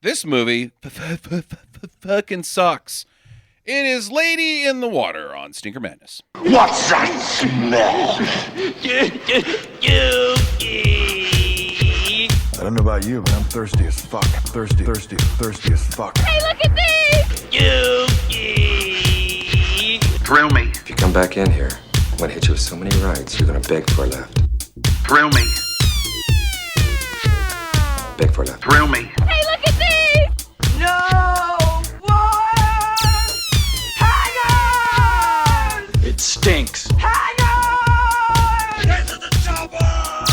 This movie fucking sucks. It is Lady in the Water on Stinker Madness. What's that smell? I don't know about you, but I'm thirsty as fuck. Thirsty as fuck. Hey, look at these! Thrill me. If you come back in here, I'm gonna hit you with so many rights, you're gonna beg for a left. Thrill me. Beg for a left. Thrill me. Hey, look at these! No more hangers! It stinks. Hangers! Get to the chopper!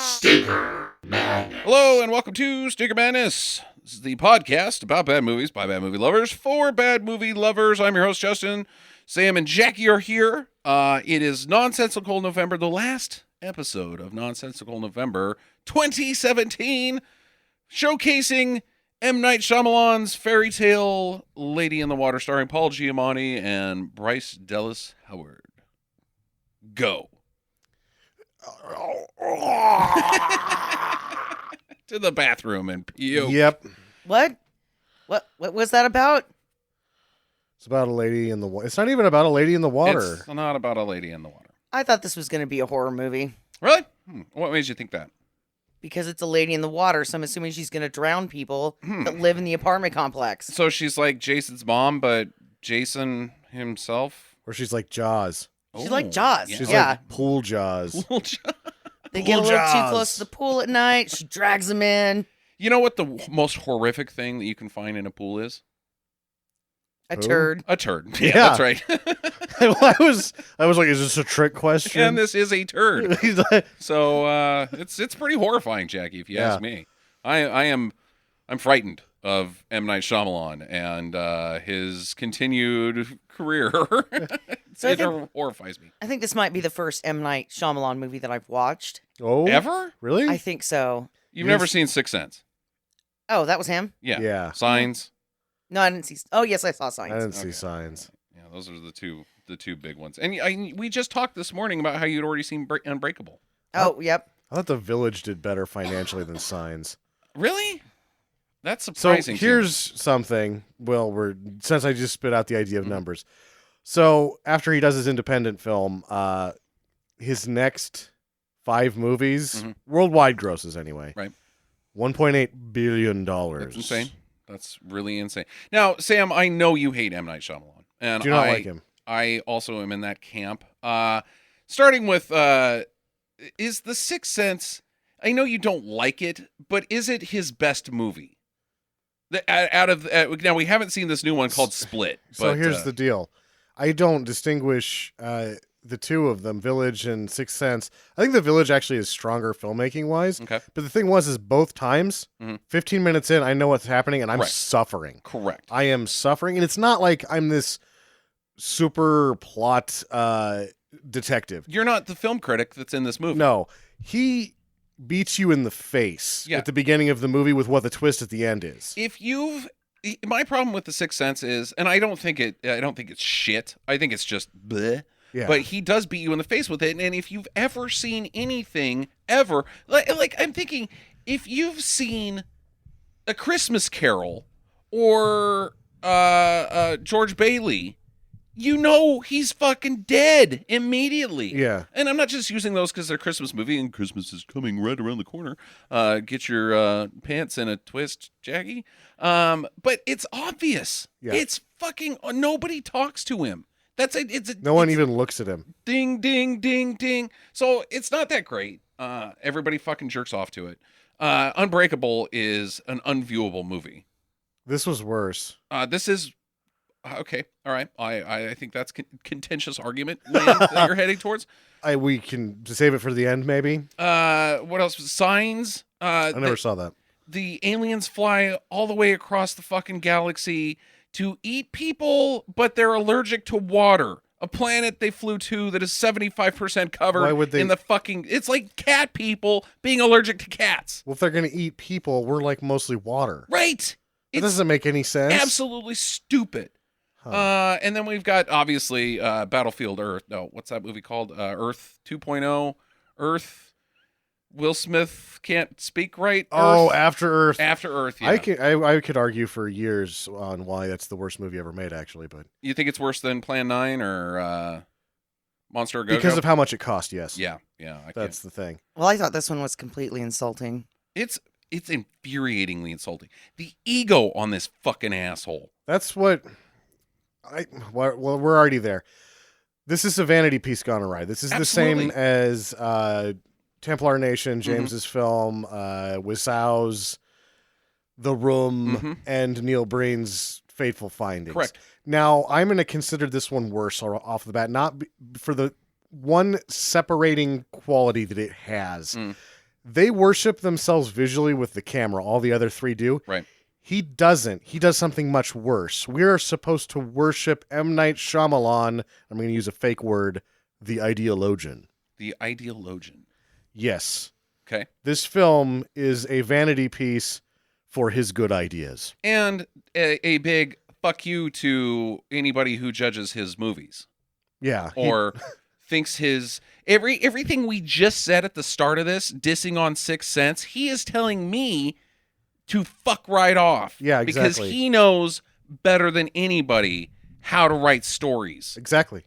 Stinker Madness. Hello and welcome to Stinker Madness. This is the podcast about bad movies by bad movie lovers for bad movie lovers. I'm your host, Justin. Sam and Jackie are here. It is Nonsensical November, the last episode of Nonsensical November 2017, showcasing M. Night Shyamalan's fairy tale Lady in the Water, starring Paul Giamatti and Bryce Dallas Howard. Go. To the bathroom and puke. Yep. What was that about? It's about a lady in the water. It's not even about a lady in the water. It's not about a lady in the water. I thought this was going to be a horror movie Really? What made you think that? because it's a lady in the water, so I'm assuming she's going to drown people that live in the apartment complex. So she's like Jason's mom, but Jason himself? Or she's like Jaws. She's like Jaws. She's Yeah. like pool Jaws. They get a Pool little too Jaws. close to the pool at night. She drags them in. You know what the most horrific thing that you can find in a pool is? A Who? turd. A turd. Yeah, Yeah. that's right. I was like, is this a trick question? And this is a turd. He's like, So it's pretty horrifying, Jackie, if you ask me. I'm frightened of M. Night Shyamalan and his continued career. So I it think- horrifies me. I think this might be the first M. Night Shyamalan movie that I've watched. oh, Ever? Really? I think so. You've never seen Sixth Sense? Oh, that was him? Yeah. Yeah. Signs? No, I didn't see. Oh, yes, I saw Signs. I didn't see Okay. signs. Yeah, those are the two big ones. And we just talked this morning about how you'd already seen Unbreakable. Oh, yep. I thought The Village did better financially than Signs. Really? That's So surprising. to me. here's something. Well, since I just spit out the idea of numbers. So after he does his independent film, his next 5 movies, worldwide grosses anyway, Right. $1.8 billion. That's insane. That's really insane. Now, Sam, I know you hate M. Night Shyamalan. And Do not like him. I also am in that camp. Starting with, is The Sixth Sense, I know you don't like it, but is it his best movie? Now, we haven't seen this new one called Split. So but, here's the deal. I don't distinguish the two of them, Village and Sixth Sense. I think The Village actually is stronger filmmaking wise. Okay. But the thing is both times, 15 minutes in, I know what's happening and I'm Right. suffering. Correct. I am suffering. And it's not like I'm this super plot detective. You're not the film critic that's in this movie. No. He beats you in the face Yeah. at the beginning of the movie with what the twist at the end is. My problem with The Sixth Sense is, and I don't think it's shit. I think it's just bleh. Yeah. But he does beat you in the face with it. And if you've ever seen anything ever, like I'm thinking, if you've seen A Christmas Carol or George Bailey, you know he's fucking dead immediately. Yeah. And I'm not just using those because they're Christmas movie and Christmas is coming right around the corner. Get your pants in a twist, Jackie. But it's obvious. Yeah. It's fucking nobody talks to him. No one even looks at him. Ding, ding, ding, ding. So it's not that great. Everybody fucking jerks off to it. Unbreakable is an unviewable movie. This was worse. This is okay. All right. I think that's contentious argument land that you're heading towards. We can save it for the end, maybe. What else? Signs. I never saw that. The aliens fly all the way across the fucking galaxy to eat people, but they're allergic to water. A planet they flew to that is 75% covered Why would they- in the fucking... It's like cat people being allergic to cats. Well, if they're going to eat people, we're like mostly water. Right. That It's doesn't make any sense. absolutely stupid. And then we've got, obviously, Battlefield Earth. No, what's that movie called? Earth 2.0? Earth... Will Smith can't speak right. Oh, Earth? After Earth. After Earth. Yeah. I could argue for years on why that's the worst movie ever made, actually, but You think it's worse than Plan 9 or Monster Go-Go? because of how much it cost, yes. Yeah. That's the thing. Well, I thought this one was completely insulting. It's infuriatingly insulting. The ego on this fucking asshole. That's what well, we're already there. This is a vanity piece gone awry. This is Absolutely. the same as Templar Nation, James's film, Wiseau's The Room, and Neil Breen's Fateful Findings. Correct. Now, I'm going to consider this one worse off the bat, not for the one separating quality that it has. They worship themselves visually with the camera. All the other three do. Right. He doesn't. He does something much worse. We're supposed to worship M. Night Shyamalan. I'm going to use a fake word, the ideologian. The ideologian. Yes. Okay. This film is a vanity piece for his good ideas. And a big fuck you to anybody who judges his movies. Yeah. Or thinks his everything we just said at the start of this, dissing on Sixth Sense, he is telling me to fuck right off. Yeah, exactly. Because he knows better than anybody how to write stories. Exactly.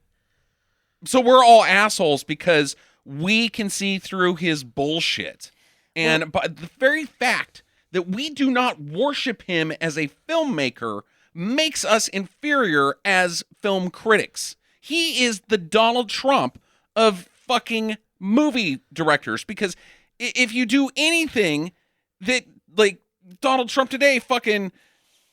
So we're all assholes because we can see through his bullshit. And but the very fact that we do not worship him as a filmmaker makes us inferior as film critics. He is the Donald Trump of fucking movie directors, because if you do anything that, like, Donald Trump today fucking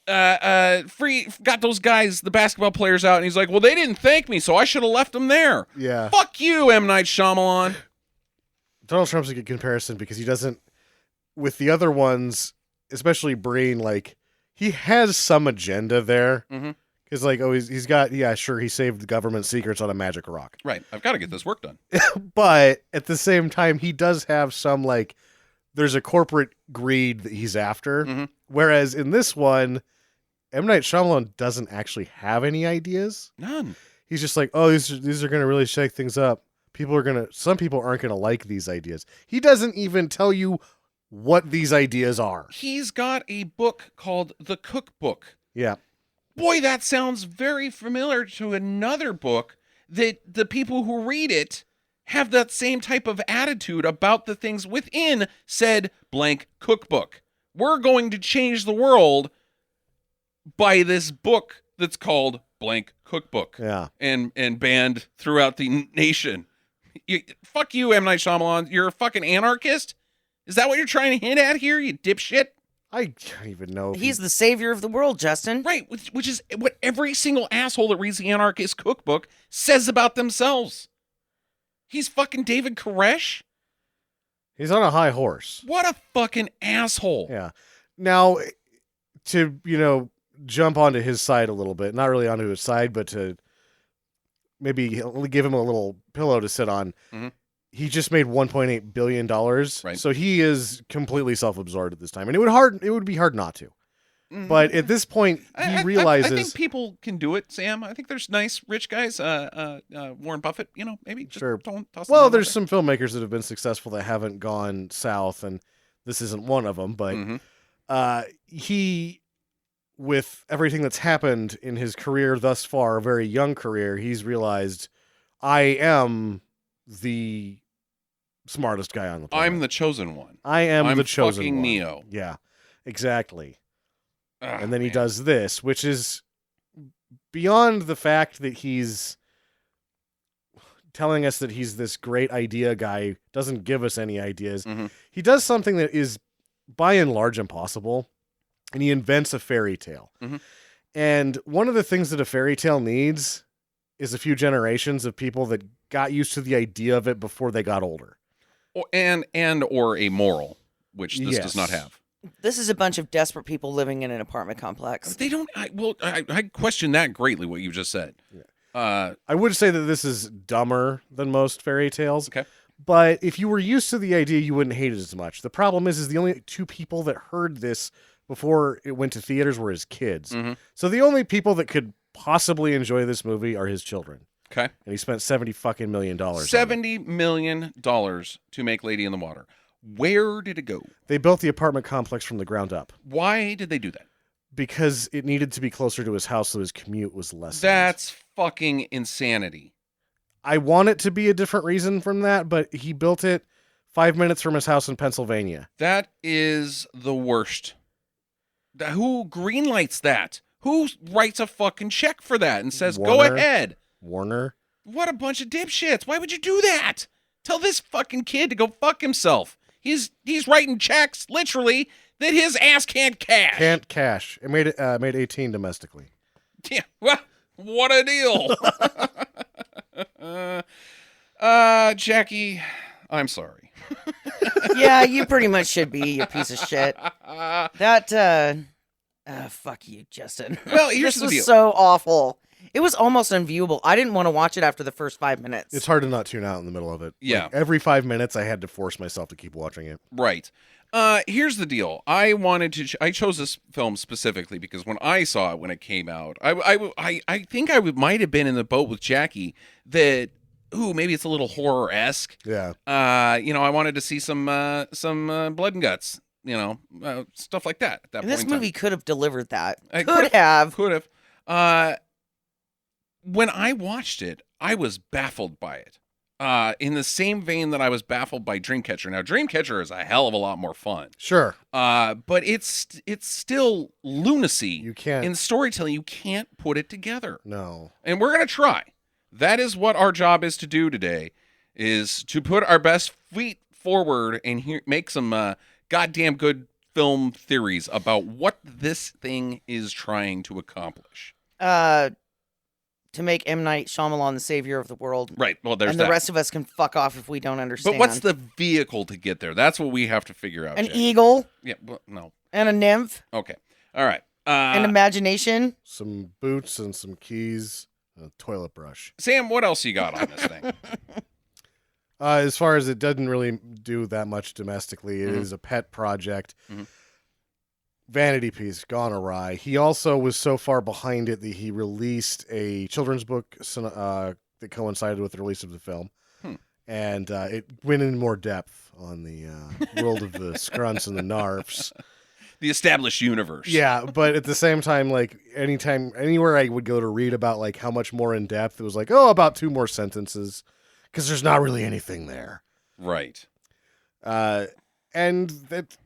got those guys, the basketball players, out, and he's like, well, they didn't thank me, so I should have left them there. Yeah. Fuck you, M. Night Shyamalan. Donald Trump's a good comparison because he doesn't, with the other ones, especially Breen, like, he has some agenda there. Because, like, oh, he's got, yeah, sure, he saved government secrets on a magic rock. Right. I've got to get this work done. But at the same time, he does have some, like, there's a corporate greed that he's after. Whereas in this one, M. Night Shyamalan doesn't actually have any ideas. None. He's just like, oh, these are going to really shake things up. Some people aren't going to like these ideas. He doesn't even tell you what these ideas are. He's got a book called The Cookbook. Yeah. Boy, that sounds very familiar to another book that the people who read it have that same type of attitude about the things within said blank cookbook. We're going to change the world by this book that's called blank cookbook. Yeah. And banned throughout the nation. Fuck you, M. Night Shyamalan. You're a fucking anarchist? Is that what you're trying to hint at here, you dipshit? I don't even know. He's the savior of the world, Justin. Right, which is what every single asshole that reads the Anarchist Cookbook says about themselves. He's fucking David Koresh? He's on a high horse. What a fucking asshole. Yeah. Now, to, jump onto his side a little bit, not really onto his side, but to maybe give him a little pillow to sit on. He just made $1.8 billion. Right. So he is completely self-absorbed at this time. And it would be hard not to. But at this point, he realizes... I think people can do it, Sam. I think there's nice, rich guys. Warren Buffett, maybe. Just Sure. don't toss Well, them there's out some filmmakers that have been successful that haven't gone south, and this isn't one of them. But he, with everything that's happened in his career thus far, a very young career, he's realized, I am the smartest guy on the planet. I'm the chosen one. I'm the chosen fucking one. Neo. Yeah, exactly. Ugh, And then he man. does this, which is beyond the fact that he's telling us that he's this great idea guy, doesn't give us any ideas. He does something that is by and large impossible, and he invents a fairy tale. And one of the things that a fairy tale needs is a few generations of people that got used to the idea of it before they got older. Or a moral, which this does not have. This is a bunch of desperate people living in an apartment complex. They don't. I question that greatly. What you just said. I would say that this is dumber than most fairy tales. Okay. But if you were used to the idea, you wouldn't hate it as much. The problem is the only two people that heard this before it went to theaters were his kids. So the only people that could possibly enjoy this movie are his children. Okay. And he spent $70 million. $70 million to make Lady in the Water. Where did it go? They built the apartment complex from the ground up Why did they do that? because it needed to be closer to his house so his commute was less. That's fucking insanity. I want it to be a different reason from that, but he built it 5 minutes from his house in Pennsylvania. That is the worst. Who greenlights that? Who writes a fucking check for that and says, go Warner? ahead? Warner? What a bunch of dipshits. Why would you do that? Tell this fucking kid to go fuck himself. He's writing checks, literally, that his ass can't cash. Can't cash. It made 18 domestically. Yeah, well, what a deal. Jackie, I'm sorry. Yeah, you pretty much should be, you piece of shit. That, fuck you, Justin. Well, here's this the was deal. so awful. It was almost unviewable. I didn't want to watch it after the first 5 minutes. It's hard to not tune out in the middle of it. Yeah. Like, every 5 minutes, I had to force myself to keep watching it. Right. Here's the deal. I wanted to. I chose this film specifically because when I saw it when it came out, I think I might have been in the boat with Jackie that. Ooh, maybe it's a little horror-esque. Yeah. I wanted to see some blood and guts. Stuff like that. At that and point this movie could have delivered that. It Could have. Could have. When I watched it, I was baffled by it. In the same vein that I was baffled by Dreamcatcher. Now, Dreamcatcher is a hell of a lot more fun. Sure. But it's still lunacy. You can't. In storytelling, you can't put it together. No. And we're going to try. That is what our job is to do today, is to put our best feet forward and make some goddamn good film theories about what this thing is trying to accomplish. To make M. Night Shyamalan the savior of the world. Right. Well, there's and that. the rest of us can fuck off if we don't understand. But what's the vehicle to get there? That's what we have to figure out. An Jay. eagle? Yeah. Well, no. And a nymph? Okay. All right. An imagination? Some boots and some keys, a toilet brush. Sam, what else you got on this thing? As far as it doesn't really do that much domestically, it Mhm. is a pet project. Mhm. Vanity piece, gone awry. He also was so far behind it that he released a children's book that coincided with the release of the film. And it went in more depth on the world of the Scrunts and the Narfs. The established universe. Yeah, but at the same time, like anywhere I would go to read about like how much more in depth, it was like, oh, about 2 more sentences, because there's not really anything there. Right. And that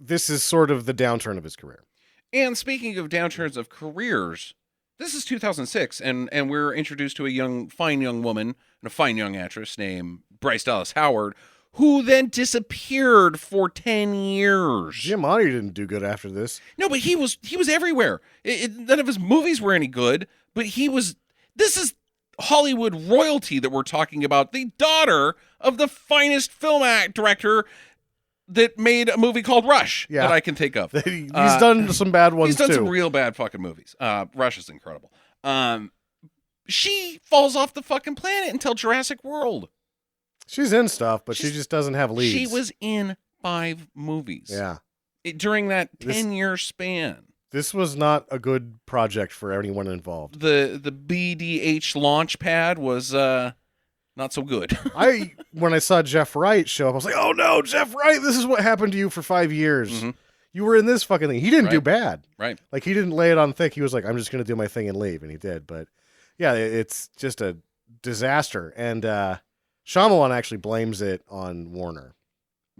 this is sort of the downturn of his career. And speaking of downturns of careers, this is 2006, and we're introduced to a fine young woman and a fine young actress named Bryce Dallas Howard, who then disappeared for 10 years. Giamatti didn't do good after this. No, but he was everywhere. None of his movies were any good, but this is Hollywood royalty that we're talking about. The daughter of the finest film director that made a movie called Rush that I can think of. He's done some bad ones, too. He's done too. some real bad fucking movies. Rush is incredible. She falls off the fucking planet until Jurassic World. She's in stuff, but she just doesn't have leads. She was in 5 movies. Yeah. During that 10-year span. This was not a good project for anyone involved. The BDH launch pad was not so good. When I saw Jeff Wright show up, I was like, oh no, Jeff Wright, this is what happened to you for 5 years. Mm-hmm. You were in this fucking thing. He didn't do Right. bad. Right. Like, he didn't lay it on thick. He was like, I'm just going to do my thing and leave. And he did. But yeah, it's just a disaster. And Shyamalan actually blames it on Warner.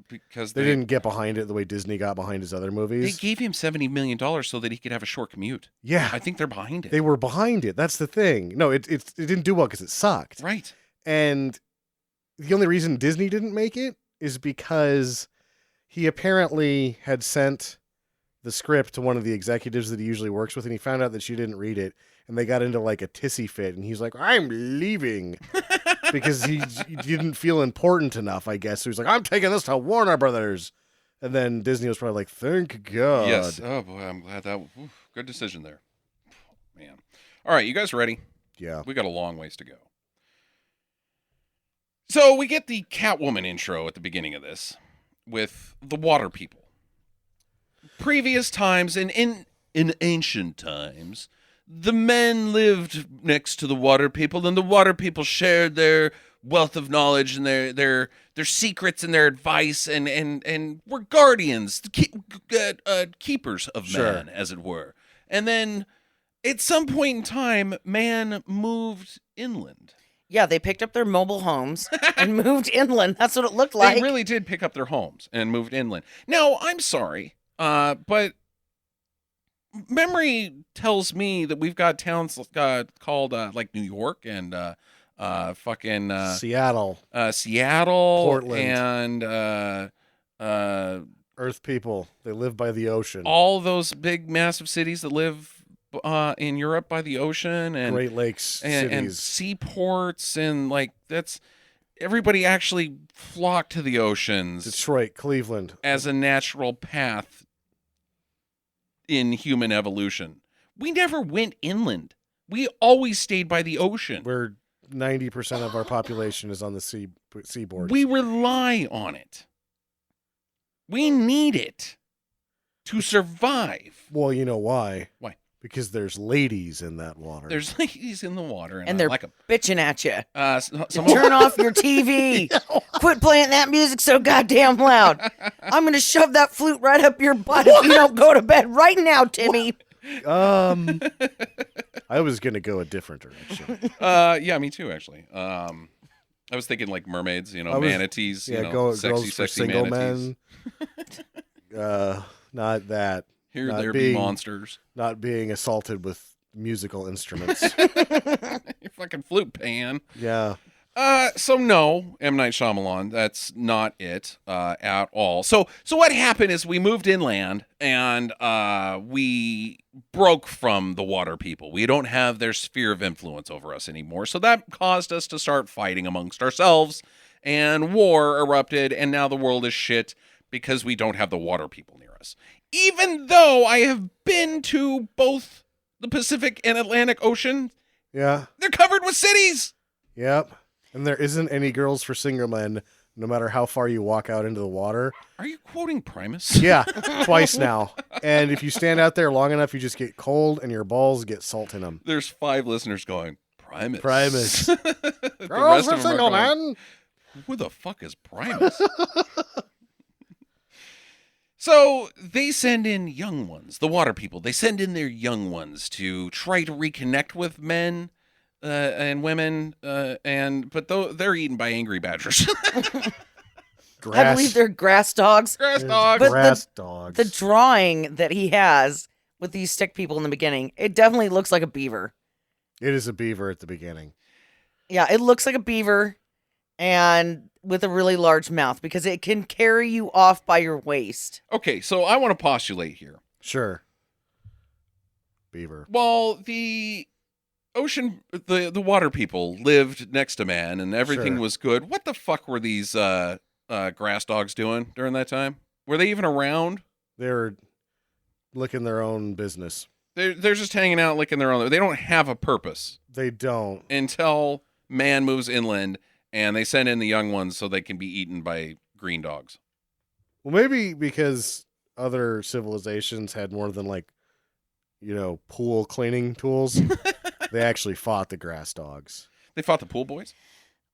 Because They didn't get behind it the way Disney got behind his other They movies. gave him $70 million so that he could have a short commute. Yeah. I think they're behind it. They were behind it. That's the thing. No, it didn't do well because it sucked. Right. And the only reason Disney didn't make it is because he apparently had sent the script to one of the executives that he usually works with, and he found out that she didn't read it, and they got into like a tissy fit, and he's like, I'm leaving. Because he didn't feel important enough, I guess. So he's like, I'm taking this to Warner Brothers. And then Disney was probably like, thank God. Yes. Oh, boy, I'm glad that... good decision there. Man. All right, you guys ready? Yeah. We got a long ways to go. So we get the Catwoman intro at the beginning of this with the water people. Previous times, in ancient times, the men lived next to the water people, and the water people shared their wealth of knowledge and their secrets and their advice, and we're guardians, keepers of Sure. man, as it were. And then at some point in time, man moved inland. Yeah, they picked up their mobile homes and moved inland. That's what it looked like. They really did pick up their homes and moved inland. Now, I'm sorry, but memory tells me that we've got towns called like New York and fucking Seattle, Seattle, Portland. and Earth people. They live by the ocean. all those big, massive cities that live in Europe by the ocean and Great Lakes and cities. seaports, and like that's everybody actually flocked to the oceans Detroit, Cleveland. as a natural path in human evolution. We never went inland. We always stayed by the ocean. Where 90% of our population is on the seaboard. We rely on it. We need it to survive. Well, you know why? Why? Because there's ladies in that water. There's ladies in the water, and I they're like them. bitching at you. Some Turn off your TV. Quit playing that music so goddamn loud. I'm going to shove that flute right up your butt if you don't go to bed right now, Timmy. I was gonna go a different direction. Yeah, me too, actually. I was thinking like mermaids, manatees, sexy, girls for sexy single manatees. men. Not that. Here Not there being- be monsters. Not being assaulted with musical instruments. You fucking flute pan. Yeah. So no, M. Night Shyamalan, that's not it at all. So what happened is we moved inland and we broke from the water people. We don't have their sphere of influence over us anymore. So that caused us to start fighting amongst ourselves, and war erupted, and now the world is shit because we don't have the water people near us. Even though I have been to both the Pacific and Atlantic Ocean, Yeah. they're covered with cities. Yep. And there isn't any girls for single men, no matter how far you walk out into the water. Are you quoting Primus? Yeah, twice now. And if you stand out there long enough, you just get cold and your balls get salt in them. There's 5 listeners going, Primus. Primus. The Girls rest for of them are single going, men. Who the fuck is Primus? So they send in young ones, the water people. They send in their young ones to try to reconnect with men and women, but they're eaten by angry badgers. I believe they're grass dogs. Grass dogs. But Grass dogs. The drawing that he has with these stick people in the beginning, it definitely looks like a beaver. It is a beaver at the beginning. Yeah, it looks like a beaver and with a really large mouth because it can carry you off by your waist. Okay, so I want to postulate here. Sure. Beaver. Well, the ocean, the water people lived next to man, and everything Sure. was good. What the fuck were these grass dogs doing during that time? Were they even around? They're licking their own business. They're just hanging out, licking their own. They don't have a purpose They don't. until man moves inland, and they send in the young ones so they can be eaten by green dogs. Well, maybe because other civilizations had more than pool cleaning tools. They actually fought the grass dogs. They fought the pool boys.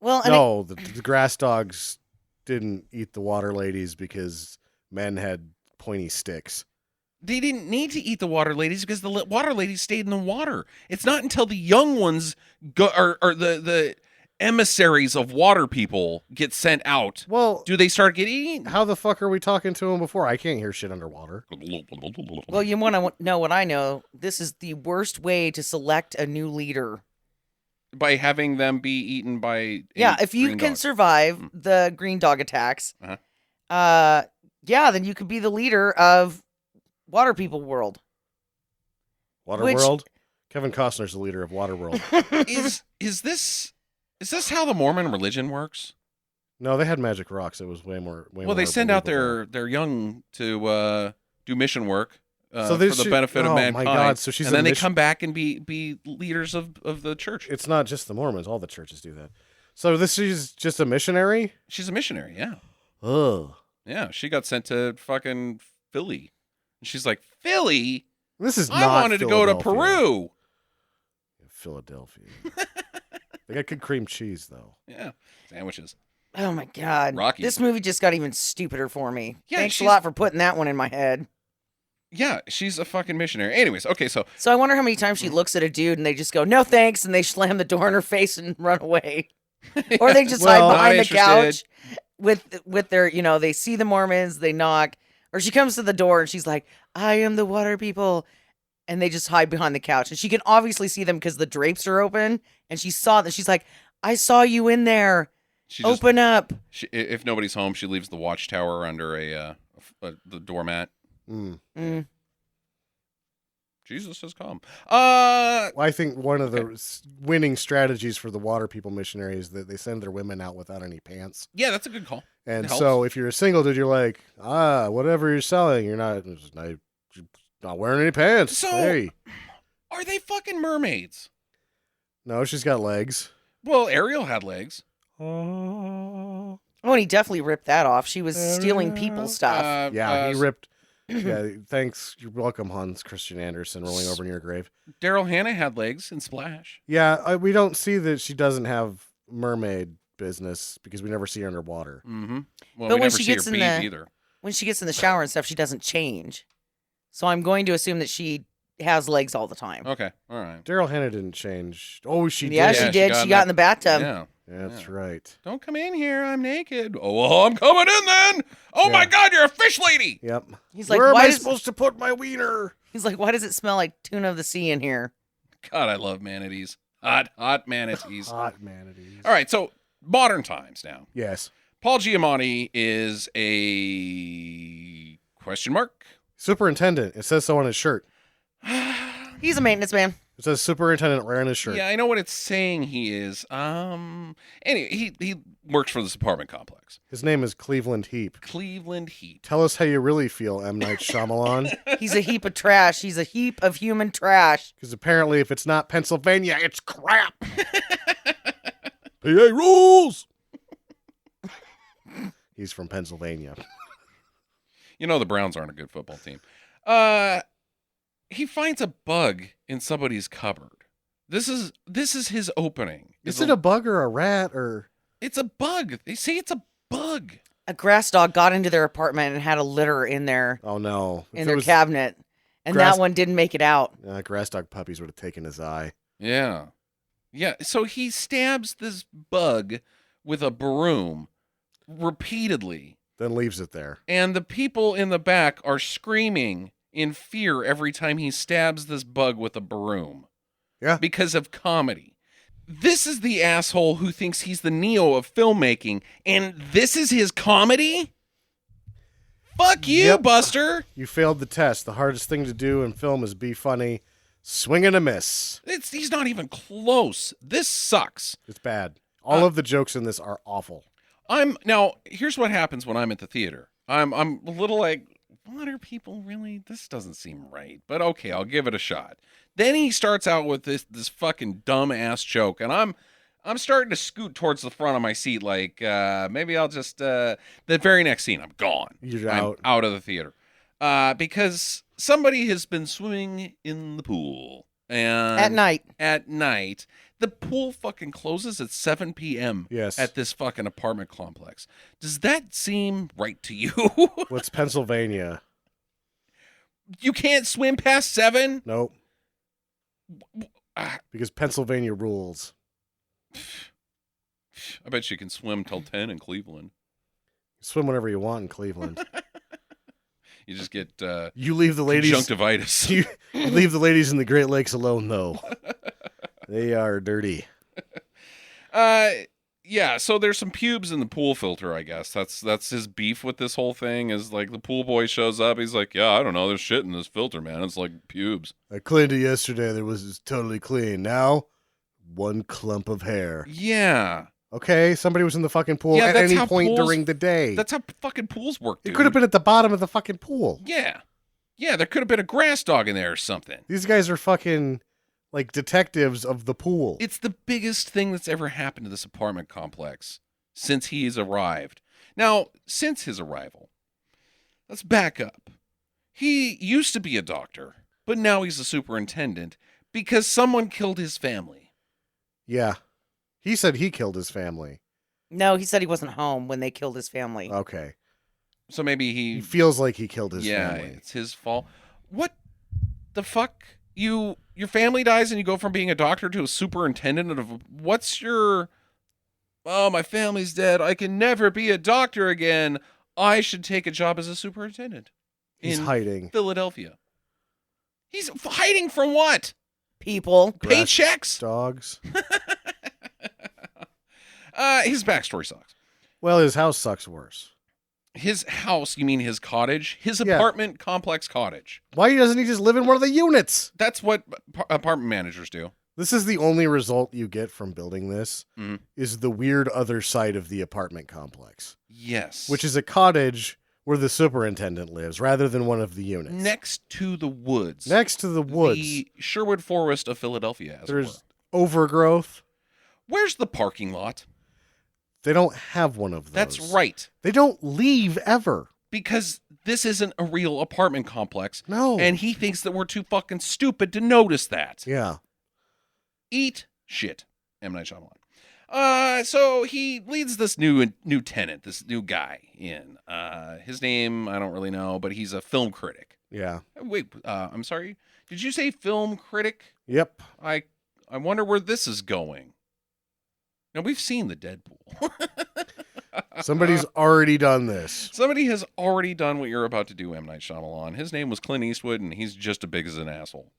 Well, and No, the grass dogs didn't eat the water ladies because men had pointy sticks. They didn't need to eat the water ladies because the water ladies stayed in the water. It's not until the young ones go, or the emissaries of water people get sent out. Well, Do they start getting eaten? how the fuck are we talking to them before? I can't hear shit underwater. well, you want to know what I know? This is the worst way to select a new leader. By having them be eaten by Yeah, if you green can dogs. survive the green dog attacks, Uh-huh. then you could be the leader of Water People World. Waterworld? Kevin Costner's the leader of Waterworld. is this how the Mormon religion works? No, they had magic rocks. It was way more. Well, they send out believable. their young to do mission work So for they the should- benefit of oh, my mankind. God, so she's and a then they mission- come back and be leaders of the church. It's not just the Mormons. All the churches do that. So this is just a missionary? She's a missionary, yeah. Ugh. Yeah, she got sent to fucking Philly. And she's like, Philly? This is I not wanted to go to Philadelphia. Peru. Philadelphia. They got good cream cheese though. Yeah, sandwiches. Oh my God. Rocky. This movie just got even stupider for me. Yeah, Thanks a she's- lot for putting that one in my head. Yeah, she's a fucking missionary. Anyways, okay, so So I wonder how many times she looks at a dude and they just go, no thanks, and they slam the door in her face and run away. Or they just Well, hide behind not the couch interested. with their, they see the Mormons, they knock. Or she comes to the door and she's like, I am the water people. And they just hide behind the couch. And she can obviously see them because the drapes are open. And she saw that. She's like, I saw you in there. she just, Open up. if nobody's home, she leaves the watchtower under the doormat. Mm. Jesus has come. Well, I think one of the winning strategies for the water people missionary is that they send their women out without any pants. Yeah, that's a good call. And It so helps. if you're a single dude, you're like, whatever you're selling, you're not wearing any pants. So- Hey. Are they fucking mermaids? No, she's got legs. Well, Ariel had legs. Oh. Oh, and he definitely ripped that off. She was stealing people's stuff. Yeah, he ripped. Yeah, thanks. You're welcome, Hans Christian Andersen, rolling over in your grave. Daryl Hannah had legs in Splash. Yeah, we don't see that she doesn't have mermaid business because we never see her underwater. Mm-hmm. Well, But we when never she see gets her in beat the- either. When she gets in the shower and stuff, she doesn't change. So I'm going to assume that she has legs all the time. Okay, all right. Daryl Hannah didn't change. Oh, she Yeah, did. she Yeah, did. She got in the bathtub. Yeah. That's right. Don't come in here. I'm naked. Oh, well, I'm coming in then. Oh my Yeah. God, you're a fish lady. Yep. He's like, Where am why I does supposed to put my wiener? He's like, why does it smell like tuna of the sea in here? God, I love manatees. Hot manatees. All Hot manatees. right, so modern times now. Yes. Paul Giamatti is a question mark. Superintendent. It says so on his shirt. He's a maintenance man. It says superintendent right on his shirt. Yeah, I know what it's saying he is. Anyway, he works for this apartment complex. His name is Cleveland Heap. Cleveland Heat. Tell us how you really feel, M. Night Shyamalan. He's a heap of trash. He's a heap of human trash. Because apparently if it's not Pennsylvania, it's crap. PA rules. He's from Pennsylvania. You know the Browns aren't a good football team. He finds a bug in somebody's cupboard. This is his opening. Is it a bug or a rat or? It's a bug. They say it's a bug. A grass dog got into their apartment and had a litter in their Oh no! in their cabinet, and grass- that one didn't make it out. Grass dog puppies would have taken his eye. Yeah. Yeah. So he stabs this bug with a broom repeatedly. Then leaves it there. And the people in the back are screaming in fear every time he stabs this bug with a broom. Yeah. Because of comedy. This is the asshole who thinks he's the Neo of filmmaking, and this is his comedy? Fuck you, Yep. Buster. You failed the test. The hardest thing to do in film is be funny. Swing and a miss. He's not even close. This sucks. It's bad. All of the jokes in this are awful. Now, here's what happens when I'm at the theater. I'm a little like, what are people really? This doesn't seem right, but okay, I'll give it a shot. Then he starts out with this fucking dumb ass joke, and I'm starting to scoot towards the front of my seat, like maybe I'll just the very next scene, I'm gone. You're I'm out. out of the theater because somebody has been swimming in the pool and At night. The pool fucking closes at 7 p.m. Yes. at this fucking apartment complex. Does that seem right to you? What's Pennsylvania? You can't swim past 7? Nope. Ah, Because Pennsylvania rules. I bet you can swim till 10 in Cleveland. Swim whenever you want in Cleveland. You just get You leave the ladies. conjunctivitis. You leave the ladies in the Great Lakes alone, though. They are dirty. Yeah, so there's some pubes in the pool filter, I guess. That's his beef with this whole thing is like the pool boy shows up. He's like, yeah, I don't know. There's shit in this filter, man. It's like pubes. I cleaned it yesterday. There was totally clean. Now, one clump of hair. Yeah. Okay, somebody was in the fucking pool Yeah, at that's any how point pools- during the day. That's how fucking pools work, dude. It could have been at the bottom of the fucking pool. Yeah. Yeah, there could have been a grass dog in there or something. These guys are fucking like detectives of the pool. It's the biggest thing that's ever happened to this apartment complex since he's arrived. Now, since his arrival, let's back up. He used to be a doctor, but now he's a superintendent because someone killed his family. Yeah. He said he killed his family. No, he said he wasn't home when they killed his family. Okay. So maybe He feels like he killed his family. it's his fault. What the fuck? Your family dies and you go from being a doctor to a superintendent of what's your... Oh, my family's dead. I can never be a doctor again. I should take a job as a superintendent. He's in hiding. Philadelphia. He's hiding from what? People. Paychecks? Dogs. His backstory sucks. Well, his house sucks worse. His house, you mean his cottage? His Yeah. apartment complex cottage. Why doesn't he just live in one of the units? That's what apartment managers do. This is the only result you get from building this, Mhm. is the weird other side of the apartment complex, Yes. which is a cottage where the superintendent lives rather than one of the units. next to the woods. Next to the woods. The Sherwood Forest of Philadelphia, as it There's were. overgrowth. Where's the parking lot? They don't have one of those. That's right. They don't leave ever. Because this isn't a real apartment complex. No. And he thinks that we're too fucking stupid to notice that. Yeah. Eat shit, M. Night Shyamalan. So he leads this new tenant, this new guy in. His name, I don't really know, but he's a film critic. Yeah. Wait, I'm sorry. Did you say film critic? Yep. I wonder where this is going. Now, we've seen the Deadpool. Somebody's already done this. Somebody has already done what you're about to do, M. Night Shyamalan. His name was Clint Eastwood, and he's just as big as an asshole.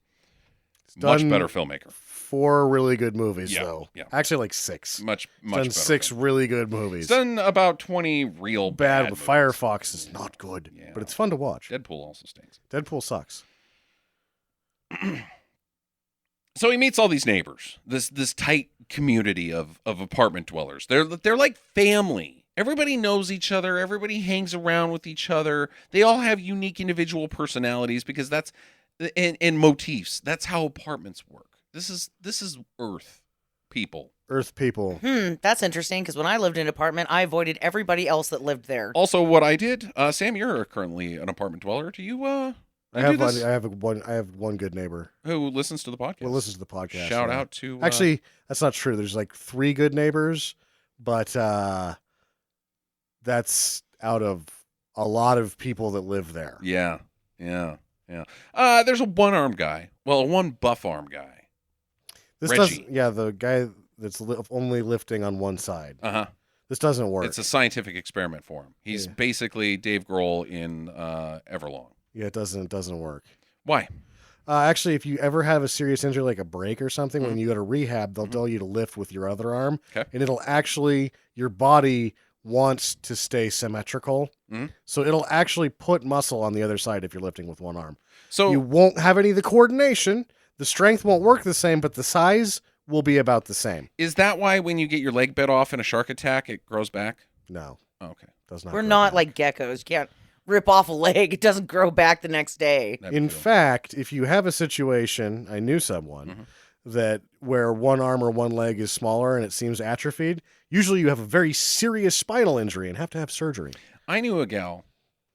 Much done better filmmaker. 4 really good movies, Yeah, though. yeah. Actually, like 6. Much He's better. done 6 really good movies. He's done about 20 real Bad bad with movies. Firefox is not good, Yeah. but it's fun to watch. Deadpool also stinks. Deadpool sucks. So he meets all these neighbors, this tight community of apartment dwellers. They're like family. Everybody knows each other. Everybody hangs around with each other. They all have unique individual personalities because that's and motifs. That's how apartments work. This is Earth people. Earth people. That's interesting because when I lived in an apartment, I avoided everybody else that lived there. Also, what I did, Sam, you're currently an apartment dweller. Do you? I do have this? I have one good neighbor. Who listens to the podcast? Well, listens to the podcast. Shout yeah. out to Actually, that's not true. There's like 3 good neighbors, but that's out of a lot of people that live there. Yeah. There's a one-armed guy. Well, a one buff-armed guy. This Reggie. doesn't. Yeah, the guy that's only lifting on one side. Uh huh. This doesn't work. It's a scientific experiment for him. He's Yeah. basically Dave Grohl in Everlong. Yeah, it doesn't work. Why? Actually, if you ever have a serious injury like a break or something, when you go to rehab, they'll tell you to lift with your other arm, Okay. and it'll actually your body wants to stay symmetrical, so it'll actually put muscle on the other side if you're lifting with one arm. So You won't have any of the coordination. The strength won't work the same, but the size will be about the same. is that why when you get your leg bit off in a shark attack, it grows back? No, Oh, okay. does not. We're grow not back. like geckos. You can't rip off a leg. It doesn't grow back the next day. Never In feel. fact, if you have a situation, I knew someone that where one arm or one leg is smaller and it seems atrophied, usually you have a very serious spinal injury and have to have surgery. I knew a gal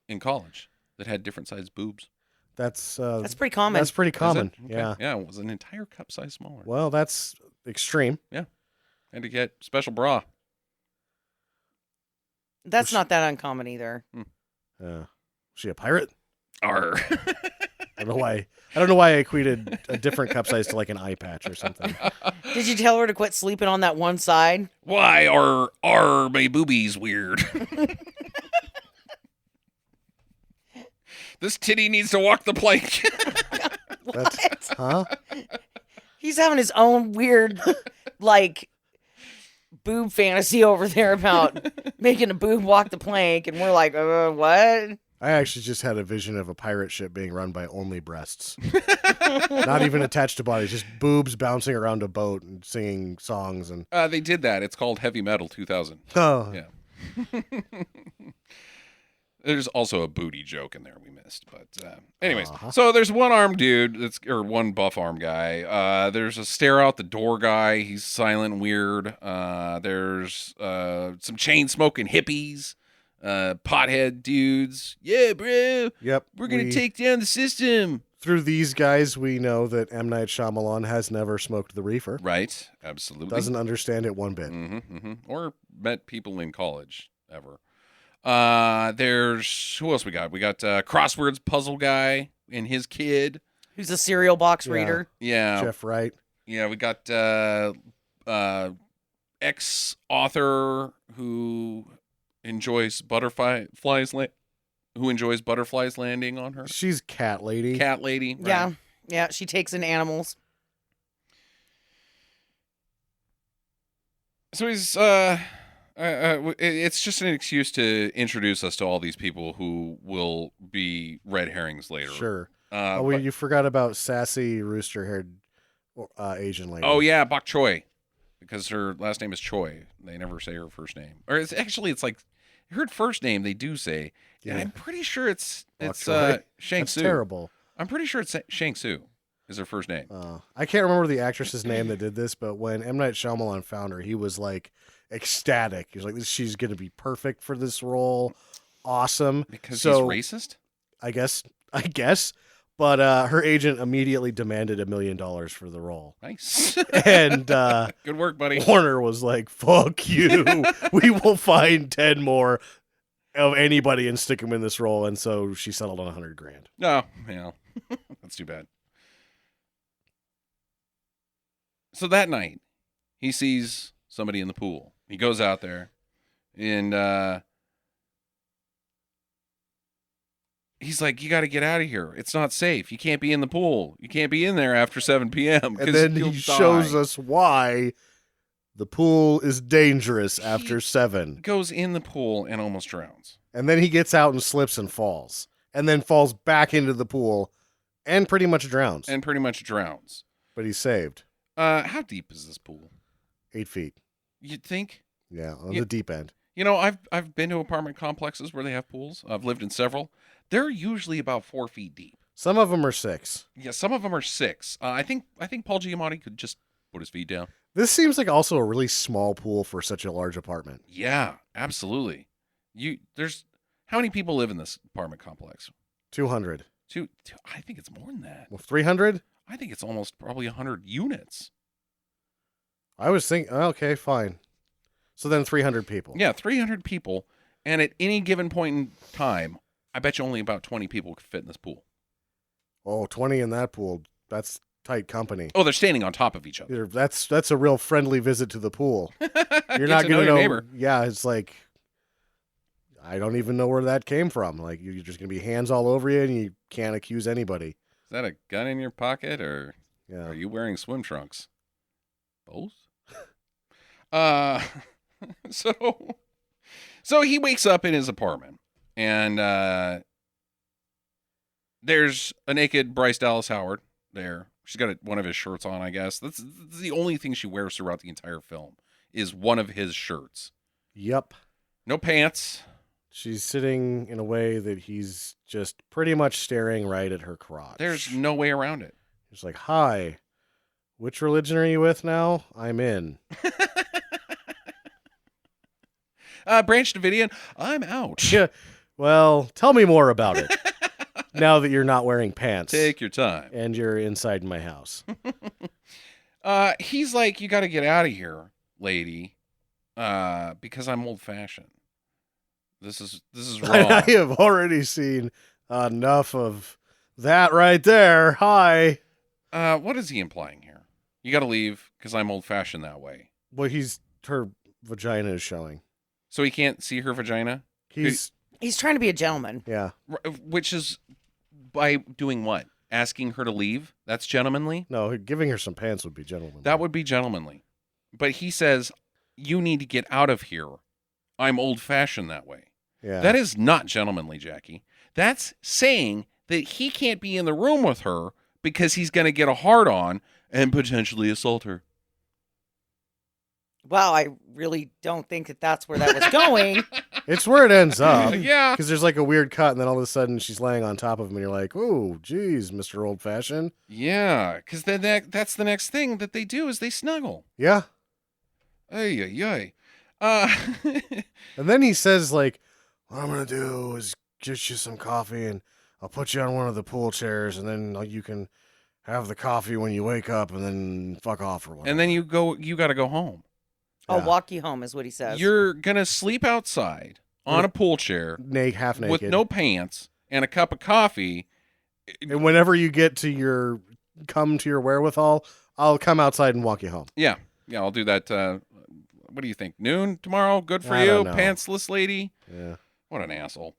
in college that had different sized boobs. That's That's pretty common. That's pretty Is it? common. Okay. Yeah. Yeah, it was an entire cup size smaller. Well, that's extreme. Had to get special bra. That's not that uncommon either. Was she a pirate? Arr. I don't know why I equated a different cup size to like an eye patch or something. Did you tell her to quit sleeping on that one side? Why are my boobies weird? This titty needs to walk the plank. That's, huh? He's having his own weird, like, boob fantasy over there about making a boob walk the plank, and we're like, what? I actually just had a vision of a pirate ship being run by only breasts. Not even attached to bodies, just boobs bouncing around a boat and singing songs and They did that. It's called Heavy Metal 2000. oh Yeah. There's also a booty joke in there we missed, but anyways. So there's one armed dude or one buff arm guy. There's a stare out the door guy. He's silent and weird. There's some chain smoking hippies, pothead dudes. Yeah, bro. Yep. We're gonna take down the system. Through these guys, we know that M. Night Shyamalan has never smoked the reefer. Right. Absolutely. Doesn't understand it one bit. Or met people in college ever. There's who else we got? We got crosswords puzzle guy and his kid. Who's a cereal box Yeah. reader. Yeah. Jeff Wright. Yeah, we got ex-author who enjoys butterflies landing on her. She's cat lady. Cat lady. Right? Yeah. Yeah. She takes in animals. So he's it's just an excuse to introduce us to all these people who will be red herrings later. Sure. But- You forgot about sassy rooster-haired Asian lady. oh yeah, Bok Choy, because her last name is Choi. They never say her first name, or it's like her first name they do say. Yeah, Yeah. I'm pretty sure it's Choi? Shang That's Su. terrible. I'm pretty sure it's Shang Su is her first name. I can't remember the actress's name that did this, but when M. Night Shyamalan found her, he was like ecstatic. He was like, "She's going to be perfect for this role. Awesome." Because so, he's racist. I guess. But her agent immediately demanded $1 million for the role. Nice. And Good work, buddy. Warner was like, "Fuck you. We will find 10 more of anybody and stick them in this role." And so she settled on $100,000. No, yeah, that's too bad. So that night, he sees somebody in the pool. He goes out there, and he's like, "You got to get out of here. It's not safe. You can't be in the pool. You can't be in there after 7 p.m." And then he shows us why the pool is dangerous after 7. Goes in the pool and almost drowns. And then he gets out and slips and falls. And then falls back into the pool and pretty much drowns. But he's saved. How deep is this pool? 8 feet. You'd think? Yeah, on Yeah. the deep end. You know, I've been to apartment complexes where they have pools. I've lived in several. They're usually about 4 feet deep. Some of them are 6. Yeah, some of them are 6. I think Paul Giamatti could just put his feet down. This seems like also a really small pool for such a large apartment. Yeah, absolutely. There's how many people live in this apartment complex? 200. I think it's more than that. Well, 300? I think it's almost probably 100 units. I was thinking, okay, fine. So then 300 people. Yeah, 300 people, and at any given point in time, I bet you only about 20 people could fit in this pool. Oh, 20 in that pool. That's tight company. Oh, they're standing on top of each other. That's a real friendly visit to the pool. You're Get not to going know to your know. neighbor. Yeah, it's like, I don't even know where that came from. Like, you're just going to be hands all over you and you can't accuse anybody. Is that a gun in your pocket, or Yeah. are you wearing swim trunks? Both? So he wakes up in his apartment, and there's a naked Bryce Dallas Howard there. She's got one of his shirts on, I guess. That's the only thing she wears throughout the entire film is one of his shirts. Yep. No pants. She's sitting in a way that he's just pretty much staring right at her crotch. There's no way around it. He's like, "Hi, which religion are you with now? I'm in." Branch Davidian, I'm out. Yeah. Well, tell me more about it. Now that you're not wearing pants. Take your time. And you're inside my house. He's like, "You got to get out of here, lady, because I'm old fashioned. This is wrong." I have already seen enough of that right there. Hi. What is he implying here? You got to leave because I'm old fashioned that way. Well, her vagina is showing. So he can't see her vagina? He's trying to be a gentleman. Yeah. Which is by doing what? Asking her to leave? That's gentlemanly? No, giving her some pants would be gentlemanly. That would be gentlemanly. But he says, "You need to get out of here. I'm old fashioned that way." Yeah. That is not gentlemanly, Jackie. That's saying that he can't be in the room with her because he's going to get a hard on and potentially assault her. Well, I really don't think that that's where that was going. It's where it ends up. Yeah. Because there's like a weird cut, and then all of a sudden she's laying on top of him, and you're like, "Oh, geez, Mr. Old Fashioned." Yeah, because then that's the next thing that they do is they snuggle. Yeah. Ay, ay, ay. And then he says, like, "What I'm going to do is get you some coffee, and I'll put you on one of the pool chairs, and then you can have the coffee when you wake up, and then fuck off or whatever. And then you got to go home. I'll Yeah. walk you home, is what he says. You're going to sleep outside on a pool chair half naked. with no pants and a cup of coffee. And whenever you get to come to your wherewithal, I'll come outside and walk you home. Yeah, I'll do that. What do you think? Noon tomorrow? Good for I you, don't know. pantsless lady? Yeah. What an asshole.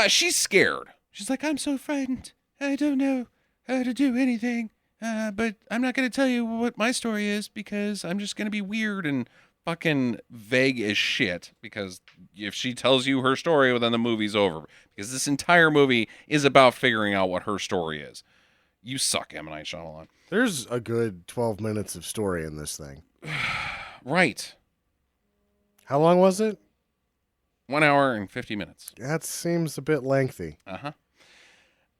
She's scared. She's like, I'm so frightened. I don't know how to do anything. But I'm not going to tell you what my story is because I'm just going to be weird and fucking vague as shit. Because if she tells you her story, well, then the movie's over. Because this entire movie is about figuring out what her story is. You suck, M. Night Shyamalan. There's a good 12 minutes of story in this thing. Right. How long was it? 1 hour and 50 minutes. That seems a bit lengthy.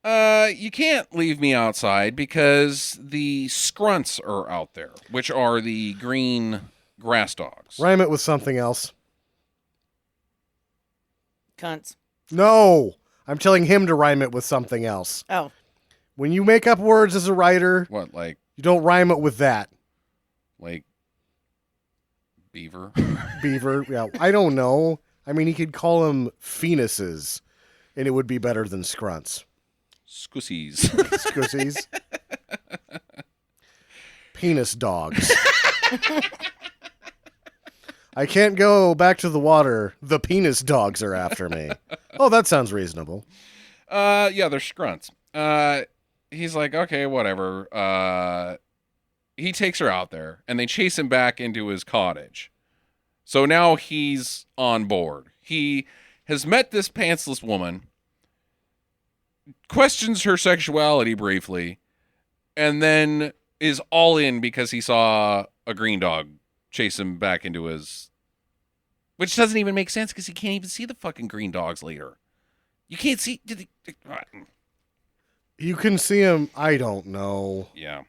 You can't leave me outside because the scrunts are out there, which are the green grass dogs. Rhyme it with something else. Cunts. No! I'm telling him to rhyme it with something else. Oh. When you make up words as a writer, What, like you don't rhyme it with that. beaver? Beaver, yeah. I don't know. I mean, he could call them penises, and it would be better than scrunts. Scussies. Scussies. Penis dogs. I can't go back to the water. The penis dogs are after me. Oh, that sounds reasonable. Yeah, they're scrunts. He's like, okay, whatever. He takes her out there, and they chase him back into his cottage. So now he's on board. He has met this pantsless woman, questions her sexuality briefly, and then is all in because he saw a green dog chase him back into his... Which doesn't even make sense because he can't even see the fucking green dogs later. You can't see... You can see him. I don't know. Yeah.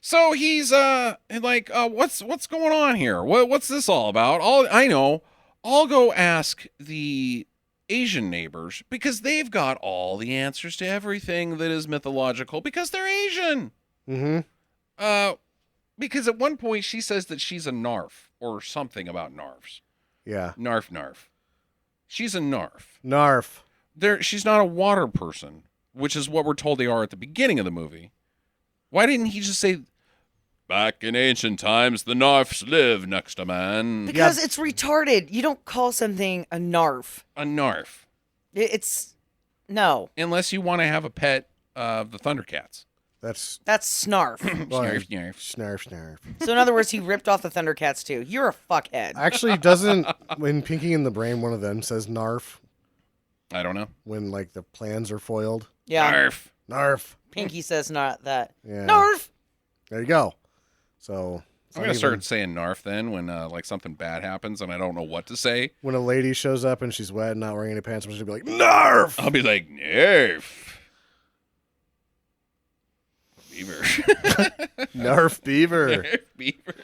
So he's like, what's going on here? What's this all about? I'll go ask the Asian neighbors because they've got all the answers to everything that is mythological because they're Asian. Mm-hmm. Because at one point she says that she's a Narf or something about Narfs. Yeah. Narf. She's a Narf. Narf. She's not a water person, which is what we're told they are at the beginning of the movie. Why didn't he just say, back in ancient times, the Narfs lived next to man? Because it's retarded. You don't call something a narf. A Narf. It's... No. Unless you want to have a pet of the Thundercats. That's snarf. Snarf, snarf. Snarf, snarf. So in other words, he ripped off the Thundercats too. You're a fuckhead. Actually, doesn't when Pinky and the Brain, one of them says Narf I don't know. when like the plans are foiled? Yeah. Narf. Narf. Pinky says not that. Yeah. Narf! There you go. So I'm going to start saying Narf then when like something bad happens and I don't know what to say. when a lady shows up and she's wet and not wearing any pants, I'm just gonna be like, Narf! I'll be like, Narf. Beaver. Narf beaver. Beaver.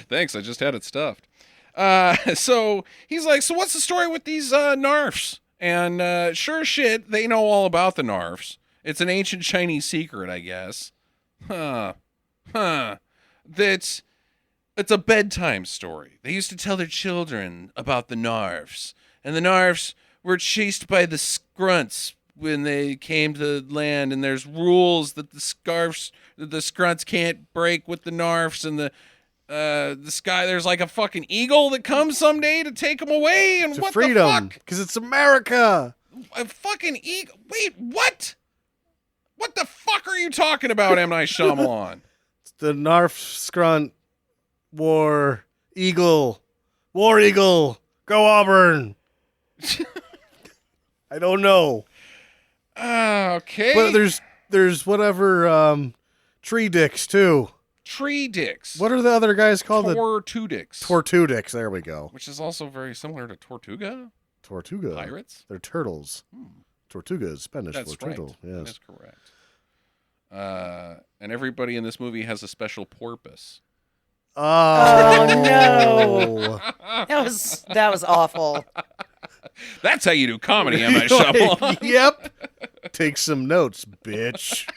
Thanks, I just had it stuffed. So he's like, so what's the story with these Narfs? And sure as shit, they know all about the Narfs. It's an ancient Chinese secret, I guess. It's a bedtime story. They used to tell their children about the Narfs. And the Narfs were chased by the Scrunts when they came to land, and there's rules that the Scrunts can't break with the Narfs, and the sky, there's like a fucking eagle that comes someday to take them away, and To what freedom, the fuck? because it's America. A fucking eagle? Wait, what? What the fuck are you talking about, M. Night Shyamalan? It's the Narf Scrunt War Eagle. War Eagle. Go Auburn. I don't know. Okay. But there's whatever tree dicks too. Tree dicks. What are the other guys called? Tortudics. Tortudics. There we go. Which is also very similar to Tortuga. Tortuga. Pirates? They're turtles. Tortuga is Spanish That's for right. turtle. Yes. That's correct. And everybody in this movie has a special porpoise. Oh, no. That was awful. That's how you do comedy, M. Night Shyamalan. Yep. Take some notes, bitch.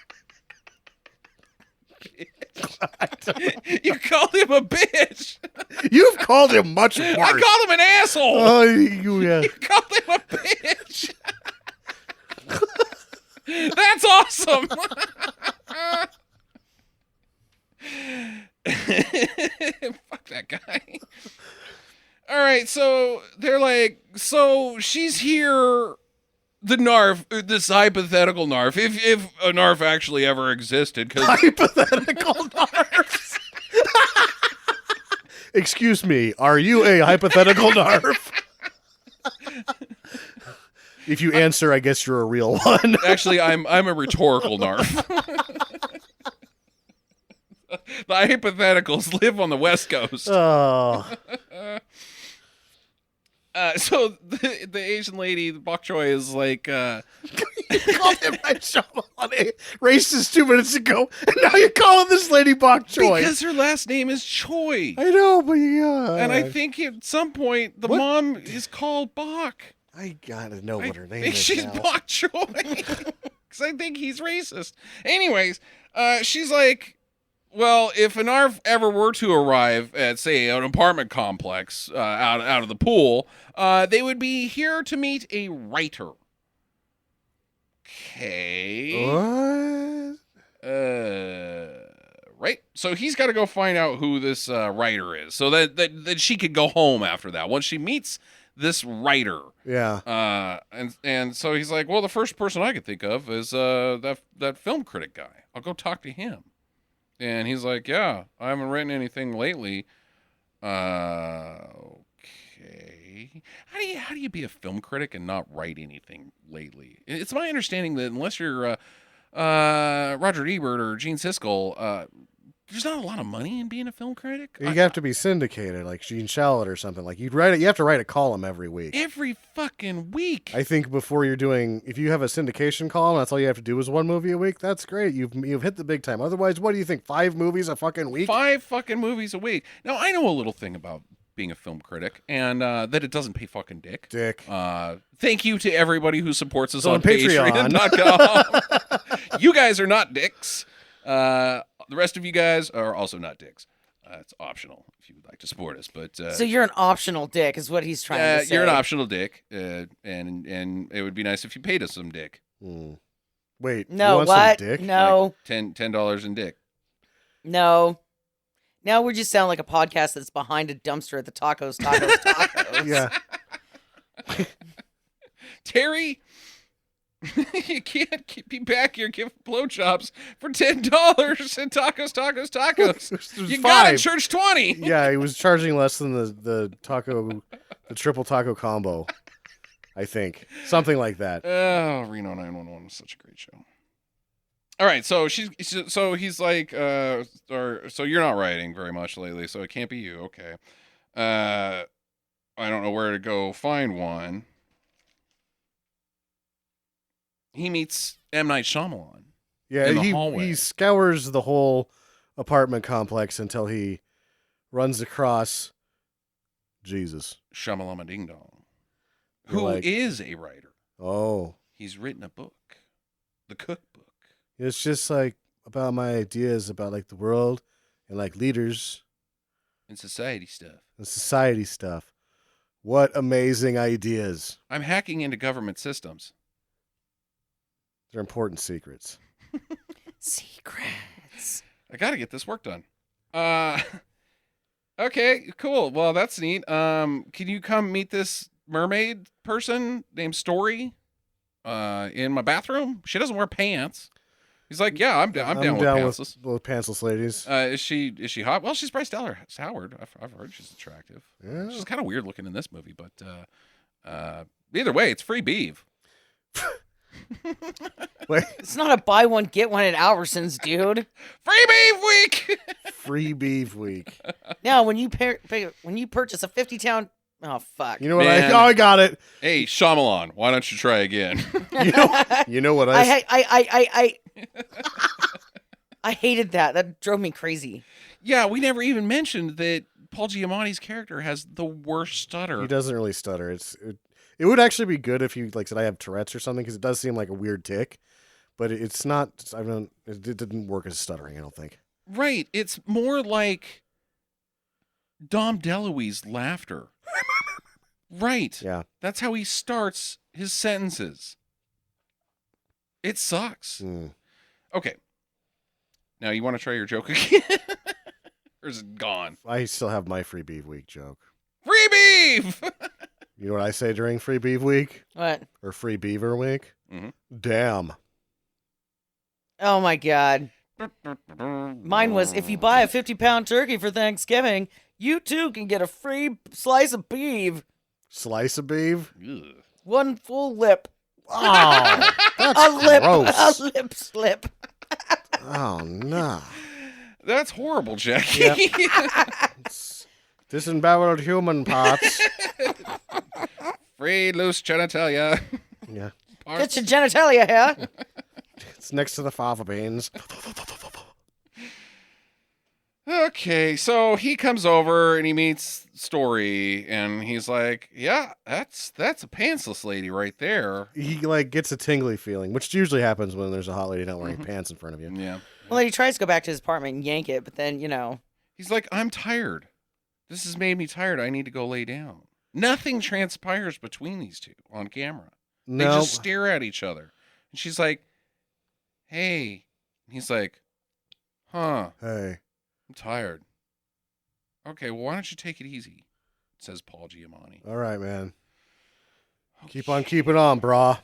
You called him a bitch. You've called him much worse. I called him an asshole. Oh, yeah. You called him a bitch. That's awesome. Fuck that guy. All right, so they're like, so she's here. The Narf, this hypothetical Narf, if a Narf actually ever existed, because Hypothetical Narfs. Excuse me, are you a hypothetical Narf? If you answer, I guess you're a real one. actually I'm a rhetorical Narf. The hypotheticals live on the West Coast. Oh. So the Asian lady, the bok choy, is like, You called him Shyamalan racist 2 minutes ago, and now you're calling this lady bok choy. because her last name is Choi. I know, but yeah. And I think at some point the What? mom is called Bok. I gotta know I what her name think is she's now. Bok Choy. Because I think he's racist. Anyways, she's like, well, if an ARF ever were to arrive at, say, an apartment complex out of the pool, they would be here to meet a writer. Okay. What? Right. So he's got to go find out who this writer is, so that she could go home after that. Once she meets this writer. Yeah. And so he's like, well, the first person I could think of is that film critic guy. I'll go talk to him. And he's like, yeah, I haven't written anything lately. Okay. How do you be a film critic and not write anything lately? It's my understanding that unless you're Roger Ebert or Gene Siskel, there's not a lot of money in being a film critic. You have to be syndicated, like Gene Shalit or something. Like you have to write a column every week. Every fucking week. I think before you're doing, if you have a syndication column, that's all you have to do is one movie a week. That's great. You've hit the big time. Otherwise, what do you think? 5 movies a fucking week? 5 fucking movies a week. Now I know a little thing about being a film critic, and that it doesn't pay fucking dick. Thank you to everybody who supports us on Patreon.com. You guys are not dicks. The rest of you guys are also not dicks. It's optional if you would like to support us. But so you're an optional dick, is what he's trying to say. You're an optional dick, and it would be nice if you paid us some dick. Wait, no, you want what? some dick? No, like $10 in dick. No. Now we're just sounding like a podcast that's behind a dumpster at the tacos. Yeah. Terry, you can't be back here giving blowjobs for $10 and tacos. You got to charge 20. Yeah, he was charging less than the triple taco combo. I think something like that. Oh, Reno 911 was such a great show. All right, so he's like, so you're not writing very much lately, so it can't be you. Okay. I don't know where to go find one. He meets M. Night Shyamalan. Yeah, in the hallway. He scours the whole apartment complex until he runs across Jesus. Shyamalama Ding Dong. You're Who like, is a writer. Oh. He's written a book. The Cookbook. It's just like about my ideas about like the world and like leaders. And society stuff. And society stuff. What amazing ideas. I'm hacking into government systems. They're important secrets. Secrets. I got to get this work done. Okay, cool. Well, that's neat. Can you come meet this mermaid person named Story in my bathroom? She doesn't wear pants. He's like, yeah, I'm down with pantsless. With pantsless ladies. Is she hot? Well, she's Bryce Dallas Howard. I've heard she's attractive. Yeah. She's kind of weird looking in this movie, but either way, it's free beef. Wait. It's not a buy one get one at Albertsons, dude. Free beef week. Free beef week. Now, when you purchase a 50-pound, oh fuck. You know what? Man. I got it. Hey, Shyamalan, why don't you try again? You know what I hated that. That drove me crazy. Yeah, we never even mentioned that Paul Giamatti's character has the worst stutter. He doesn't really stutter. It would actually be good if you like said I have Tourette's or something because it does seem like a weird tick. but it's not. I don't. It didn't work as stuttering. I don't think. Right. It's more like Dom DeLuise laughter. Right. Yeah. That's how he starts his sentences. It sucks. Mm. Okay. Now, you want to try your joke again? Or is it gone? I still have my free beef week joke. Free beef! You know what I say during free beef week What? or free beaver week? Mhm. Damn. Oh my God. Mine was, if you buy a 50-pound turkey for Thanksgiving, you too can get a free slice of beef. Slice of beef. Ugh. One full lip. Oh, that's A lip. gross. A lip slip. Oh no. That's horrible, Jackie. It's disemboweled human parts. Free loose genitalia. Yeah. Get your genitalia here. It's next to the fava beans. Okay, so he comes over and he meets Story, and he's like, "Yeah, that's a pantsless lady right there." He like gets a tingly feeling, which usually happens when there's a hot lady not wearing pants in front of you. Yeah. Well, then he tries to go back to his apartment and yank it, but then, He's like, "I'm tired. This has made me tired. I need to go lay down." Nothing transpires between these two on camera. They No. just stare at each other. And she's like, "Hey." He's like, "Huh, Hey. I'm tired." "Okay, well, why don't you take it easy?" says Paul Giamatti. All right, man. Keep on keeping on, brah.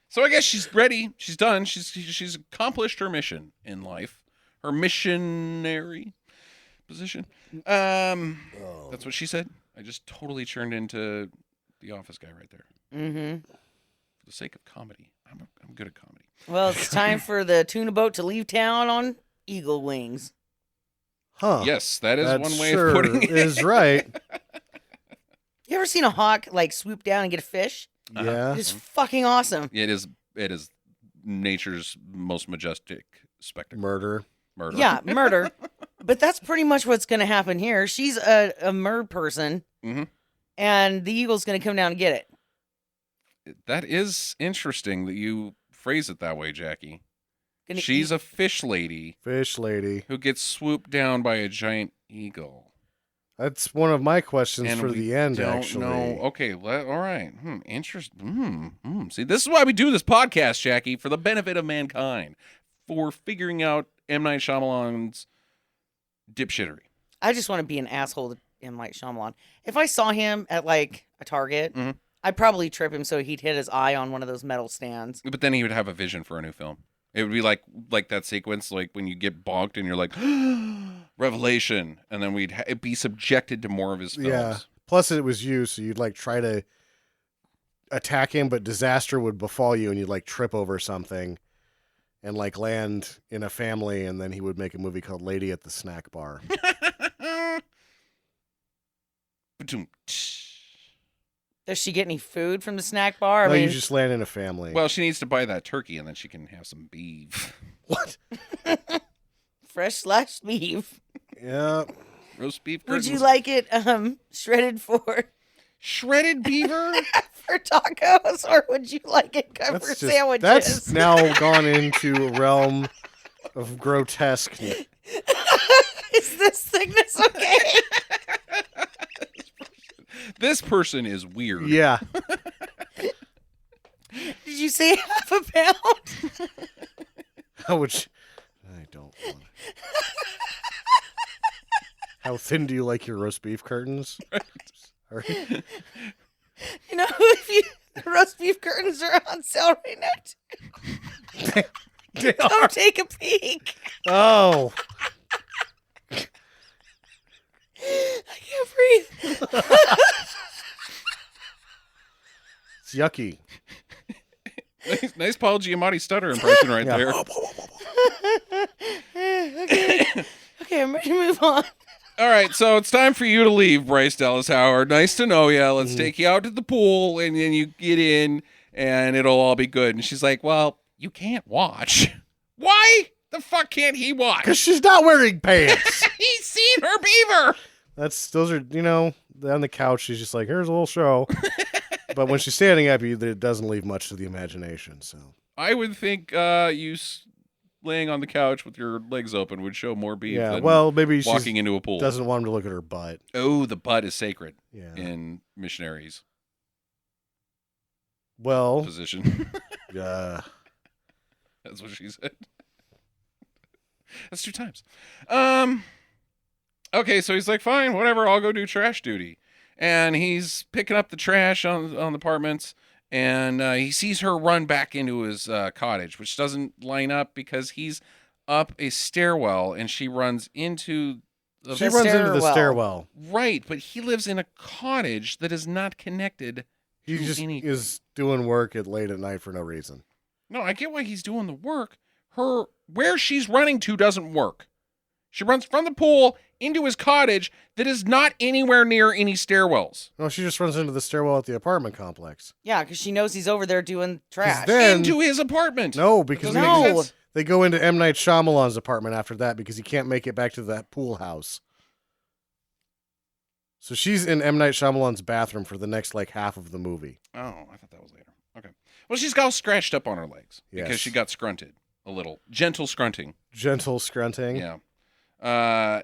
So I guess she's ready. She's done. She's accomplished her mission in life. Her missionary position. That's what she said. I just totally turned into the Office guy right there. Mm-hmm. For the sake of comedy. I'm good at comedy. Well, it's time for the tuna boat to leave town on eagle wings. Huh. Yes, that is That one way sure of putting it. is right. You ever seen a hawk like swoop down and get a fish? Yeah. It's fucking awesome. It is nature's most majestic spectacle. Murder. Murder. Yeah, murder. But that's pretty much what's going to happen here. She's a mer person, Mhm. and the eagle's going to come down and get it. That is interesting that you phrase it that way, Jackie. Gonna She's eat- a fish lady Fish lady. who gets swooped down by a giant eagle. That's one of my questions And for we the end, don't actually. know. Okay, all right. Interesting. See, this is why we do this podcast, Jackie, for the benefit of mankind, for figuring out M. Night Shyamalan's dipshittery. I just want to be an asshole to M. Night Shyamalan. If I saw him at like a Target, Mhm. I'd probably trip him so he'd hit his eye on one of those metal stands. But then he would have a vision for a new film. It would be like that sequence, like when you get bonked and you're like, revelation, and then we'd be subjected to more of his films. Yeah. Plus, it was you, so you'd like try to attack him, but disaster would befall you, and you'd like trip over something and like land in a family, and then he would make a movie called Lady at the Snack Bar. Ba-doom. Does she get any food from the snack bar? No, I mean, you just land in a family. Well, she needs to buy that turkey, and then she can have some beef. What? fresh / beef. Yeah. Roast beef. Would you curtains. like it shredded for shredded beaver? tacos, or would you like it covered That's sandwiches? That's now gone into a realm of grotesque. Is this thickness okay? This person is weird. Yeah. Did you say half a pound? Which I don't want. How thin do you like your roast beef curtains? Sorry. You know, if the roast beef curtains are on sale right now, They come are. take a peek. Oh. I can't breathe. It's yucky. Nice Paul Giamatti stutter impression right Yeah. there. Okay, I'm ready to move on. All right, so it's time for you to leave, Bryce Dallas Howard. Nice to know you. Let's take you out to the pool, and then you get in, and it'll all be good. And she's like, well, you can't watch. Why the fuck can't he watch? Because she's not wearing pants. He's seen her beaver. Those are, on the couch, she's just like, here's a little show. But when she's standing up, it doesn't leave much to the imagination. So I would think laying on the couch with your legs open would show more beef yeah, than well, maybe she walking into a pool. doesn't want him to look at her butt. Oh, the butt is sacred Yeah. in missionaries' Well, position. uh, That's what she said. That's 2 times. Okay, so he's like, fine, whatever, I'll go do trash duty. And he's picking up the trash on the apartments, and he sees her run back into his cottage, which doesn't line up because he's up a stairwell, and she runs into the she runs into the stairwell. Right, but he lives in a cottage that is not connected. He to just any... is doing work late at night for no reason. No, I get why he's doing the work. Where she's running to doesn't work. She runs from the pool into his cottage that is not anywhere near any stairwells. No, she just runs into the stairwell at the apartment complex. Yeah, because she knows he's over there doing trash. Then, Into his apartment. no, because Doesn't make sense. they go into M. Night Shyamalan's apartment after that because he can't make it back to that pool house. So she's in M. Night Shyamalan's bathroom for the next half of the movie. Oh, I thought that was later. Okay. Well, she's all scratched up on her legs Yes. because she got scrunted a little. Gentle scrunting. Gentle scrunting. Yeah.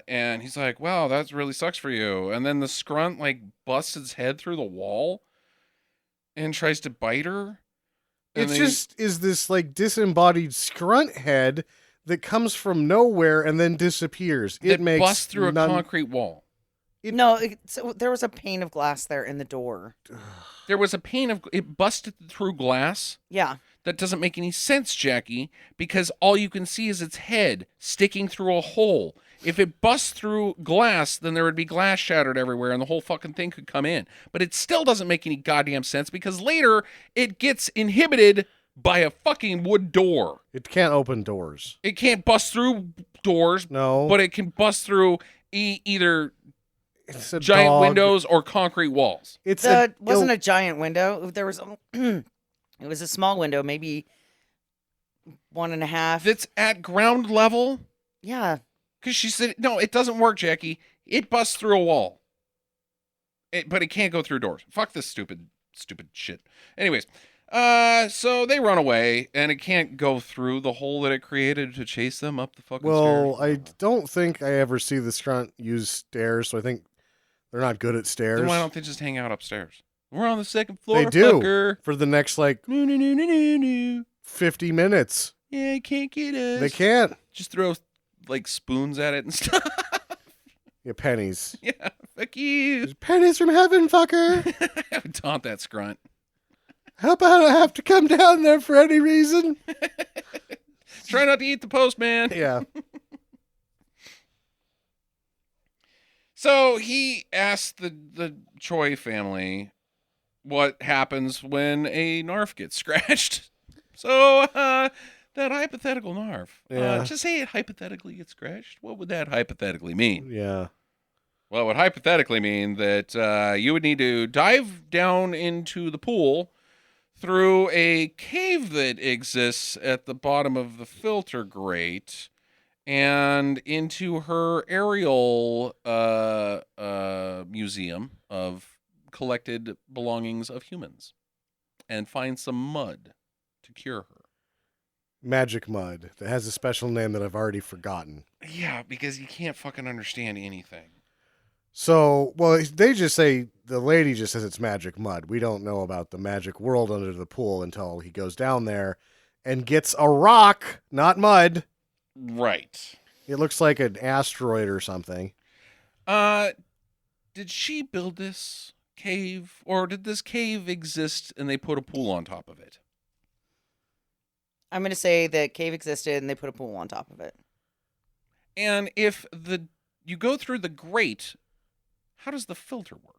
And he's like, wow, that really sucks for you. And then the scrunt busts its head through the wall and tries to bite her. It just is this disembodied scrunt head that comes from nowhere and then disappears. It makes busts through a concrete wall. There was a pane of glass there in the door. There was a pane of it busted through glass. Yeah. That doesn't make any sense, Jackie, because all you can see is its head sticking through a hole. If it busts through glass, then there would be glass shattered everywhere and the whole fucking thing could come in. But it still doesn't make any goddamn sense because later it gets inhibited by a fucking wood door. It can't open doors. It can't bust through doors, No. but it can bust through either It's a giant dog. windows or concrete walls. It wasn't a giant window. There was it was a small window, maybe 1.5. That's at ground level. Yeah. Because she said, no, it doesn't work, Jackie. It busts through a wall. But it can't go through doors. Fuck this stupid shit. Anyways, so they run away, and it can't go through the hole that it created to chase them up the fucking Well, stairs. I don't think I ever see the scrunt use stairs, so I think they're not good at stairs. Then why don't they just hang out upstairs? We're on the 2nd floor, They do. fucker. For the next, No. 50 minutes. Yeah, I can't get us. They can't. Just throw, spoons at it and stuff. Yeah, pennies. Yeah, fuck you. Pennies from heaven, fucker. I would taunt that scrunt. How about I have to come down there for any reason? Try not to eat the postman. Yeah. So he asked the Choi family what happens when a Narf gets scratched. So that hypothetical Narf. Yeah. Just say it hypothetically gets scratched. What would that hypothetically mean? Yeah. Well, it would hypothetically mean that you would need to dive down into the pool through a cave that exists at the bottom of the filter grate and into her aerial museum of collected belongings of humans and find some mud to cure her. Magic mud that has a special name that I've already forgotten. Yeah, because you can't fucking understand anything. So, well, they just say, the lady just says it's magic mud. We don't know about the magic world under the pool until he goes down there and gets a rock, not mud. Right. It looks like an asteroid or something. Did she build this cave, or did this cave exist and they put a pool on top of it? I'm going to say that cave existed and they put a pool on top of it. And if you go through the grate, how does the filter work?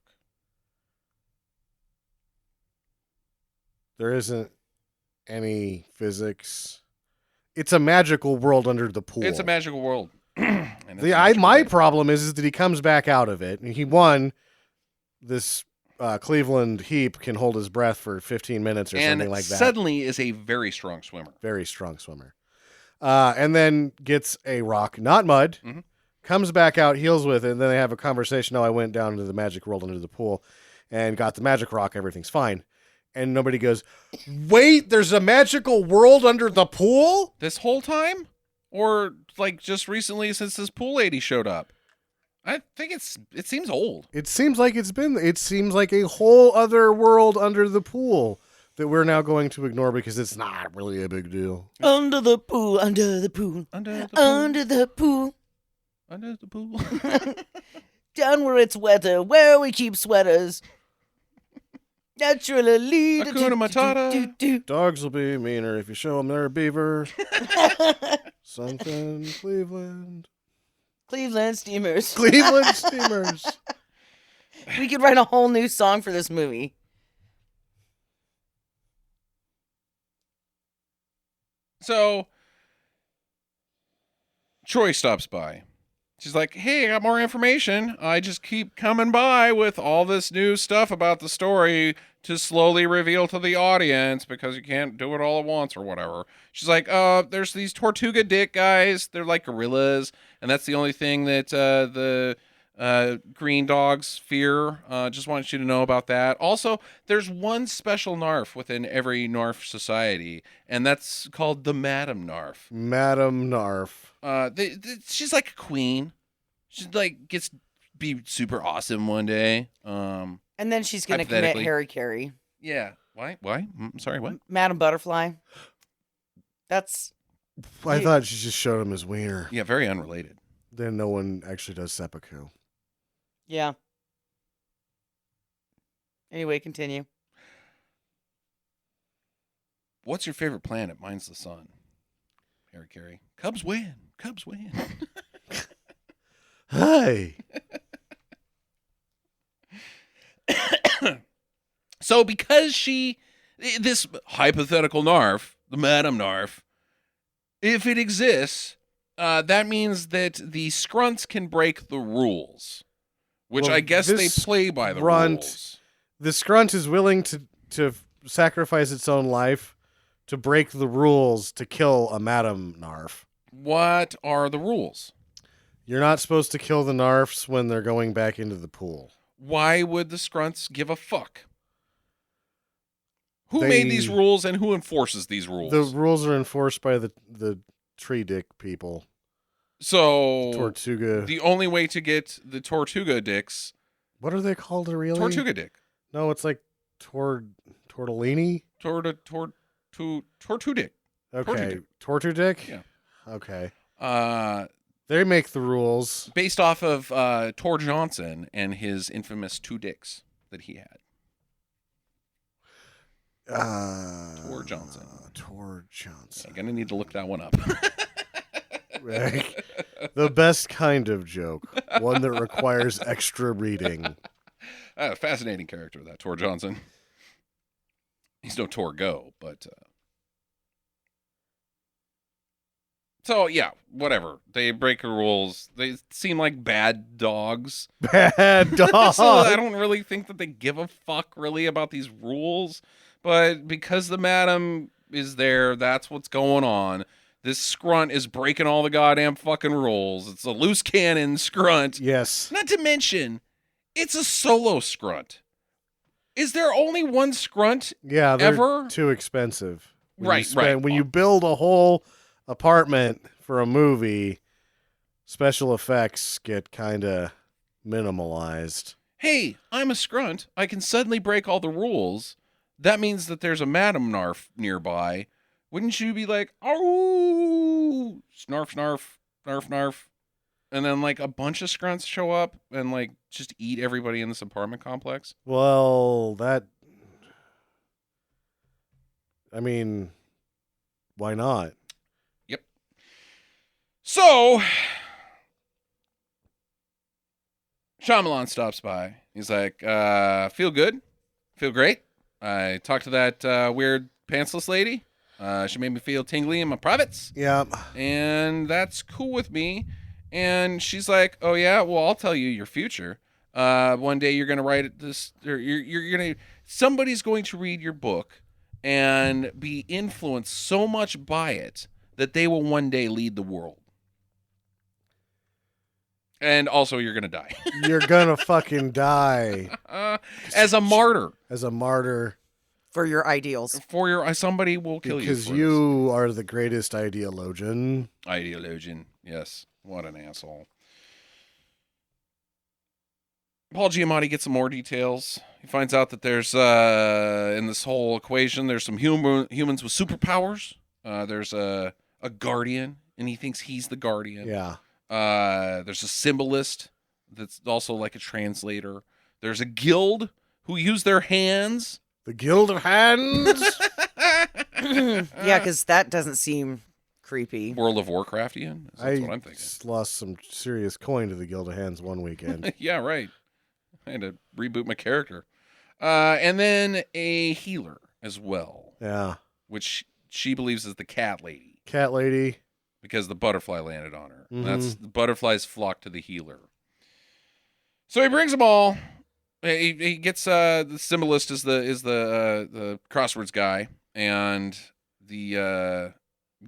There isn't any physics. It's a magical world under the pool. It's a magical world. And it's a magical My world. problem is that he comes back out of it. And he won this Cleveland heap can hold his breath for 15 minutes or something like that. Suddenly is a very strong swimmer. Very strong swimmer. And then gets a rock, not mud, Mhm. comes back out, heals with it, and then they have a conversation. No, I went down to the magic world under the pool and got the magic rock. Everything's fine. and nobody goes, wait, there's a magical world under the pool? This whole time? Or like just recently since this pool lady showed up? I think it seems old. It seems like it seems like a whole other world under the pool that we're now going to ignore because it's not really a big deal. Under the pool, under the pool, Under the pool. under the pool. Under the pool. Down where it's wetter, where we keep sweaters. Naturally. Hakuna Matata. Dogs will be meaner if you show them they're a beaver. Something Cleveland. Cleveland Steamers. Cleveland Steamers. We could write a whole new song for this movie. So, Troy stops by. She's like, hey, I got more information. I just keep coming by with all this new stuff about the story to slowly reveal to the audience because you can't do it all at once or whatever. She's like, there's these Tortuga dick guys. They're like gorillas. And that's the only thing that the green dogs fear. Just want you to know about that. Also, there's one special Narf within every Narf society, and that's called the Madam Narf. Madam Narf. She's like a queen. She like gets be super awesome one day. And then she's going to commit Harry Carey. Yeah. Why? Sorry, what? Madam Butterfly. That's... I thought she just showed him his wiener. Yeah, very unrelated. Then no one actually does seppuku. Yeah. Anyway, continue. What's your favorite planet? Mine's the sun. Harry Carey. Cubs win. Cubs win. Hey. So because this hypothetical Narf, the Madam Narf, if it exists, that means that the Scrunts can break the rules, which Well, I guess they this play by the Scrunt- rules. The Scrunt is willing to sacrifice its own life to break the rules to kill a Madam Narf. What are the rules? You're not supposed to kill the Narfs when they're going back into the pool. Why would the Scrunts give a fuck? Who made these rules and who enforces these rules? The rules are enforced by the tree dick people. So Tortuga. the only way to get the Tortuga dicks. What are they called really? Tortuga dick. No, it's like tortellini. Tortudick. Okay, Tortudick. Yeah. Okay. Uh, They make the rules based off of Tor Johnson and his infamous two dicks that he had. Tor Johnson. Tor Johnson. I'm gonna need to look that one up. The best kind of joke, one that requires extra reading. Fascinating character, that Tor Johnson. He's no Tor Go, but so yeah, whatever. They break the rules. They seem like bad dogs. Bad dog. So I don't really think that they give a fuck really about these rules. But because the Madam is there, that's what's going on. This Scrunt is breaking all the goddamn fucking rules. It's a loose cannon Scrunt. Yes. Not to mention, it's a solo Scrunt. Is there only one Scrunt? Yeah, they're ever? too expensive. Right. When you build a whole apartment for a movie, special effects get kind of minimalized. Hey, I'm a Scrunt. I can suddenly break all the rules. That means that there's a Madam Narf nearby. Wouldn't you be like, oh, snarf, snarf, narf, narf, and then like a bunch of Scrunts show up and like just eat everybody in this apartment complex? Well, I mean, why not? Yep. So, Shyamalan stops by. He's like, feel good? Feel great? I talked to that weird pantsless lady. She made me feel tingly in my privates. Yeah. And that's cool with me. And she's like, oh, yeah, well, I'll tell you your future. One day you're going to write this, or you're going to, somebody's going to read your book and be influenced so much by it that they will one day lead the world. And also, you're going to die. You're going to fucking die. As a martyr. As a martyr. For your ideals. For your somebody will kill Because you. you are the greatest ideologian. Ideologian. Yes. What an asshole. Paul Giamatti gets some more details. He finds out that there's in this whole equation, there's some humans with superpowers. There's a guardian, and he thinks he's the guardian. Yeah. There's a symbolist that's also like a translator. There's a guild who use their hands. The Guild of Hands? Yeah, because that doesn't seem creepy. World of Warcraftian? That's what I'm thinking. Lost some serious coin to the Guild of Hands one weekend. Yeah, right. I had to reboot my character. And then a healer as well. Yeah. Which she believes is the cat lady. Cat lady. Because the butterfly landed on her. Mhm. That's the butterflies flock to the healer. So he brings them all. He gets the symbolist is the crosswords guy, and the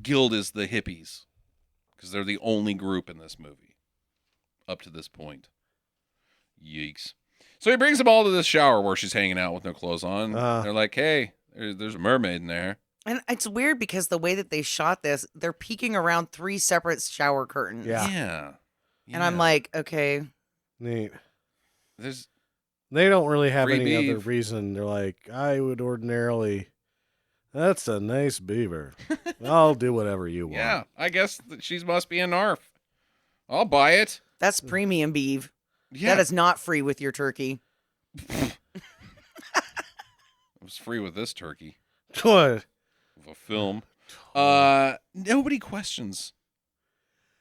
guild is the hippies, because they're the only group in this movie up to this point. Yikes! So he brings them all to this shower where she's hanging out with no clothes on. They're like, "Hey, there's a mermaid in there." And it's weird because the way that they shot this, they're peeking around 3 separate shower curtains. Yeah. And I'm like, okay. Neat. They don't really have free any other beef. reason. They're like, I would ordinarily. That's a nice beaver. I'll do whatever you want. Yeah, I guess that she must be a Narf. I'll buy it. That's premium beef. Yeah. That is not free with your turkey. It was free with this turkey. What? Of a film. Nobody questions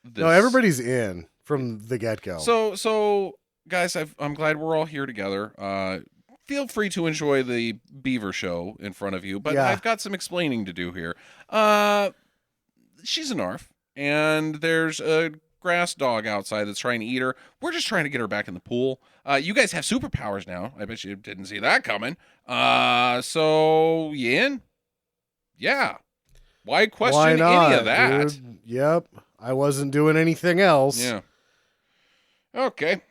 this. No, everybody's in from the get-go. So guys, I'm glad we're all here together. Feel free to enjoy the beaver show in front of you, but Yeah. I've got some explaining to do here. She's a Narf, and there's a grass dog outside that's trying to eat her. We're just trying to get her back in the pool. You guys have superpowers now. I bet you didn't see that coming. So you in? Yeah. Why question Why not, any of that? dude? Yep. I wasn't doing anything else. Yeah. Okay.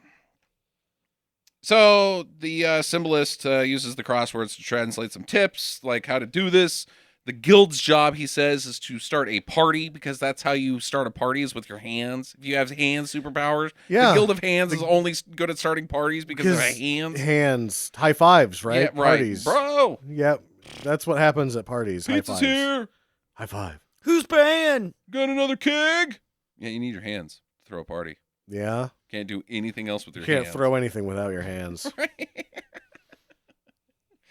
So the symbolist uses the crosswords to translate some tips, like how to do this. The guild's job, he says, is to start a party, because that's how you start a party, is with your hands. If you have hand superpowers, Yeah. the Guild of Hands is only good at starting parties because of their hands. Hands. High fives, right? Yeah, right. Parties. Bro! Yep. That's what happens at parties. High Pizza's fives. here! High five. Who's paying? Got another keg? Yeah, you need your hands to throw a party. Yeah. Can't do anything else with your You can't hands. throw anything without your hands.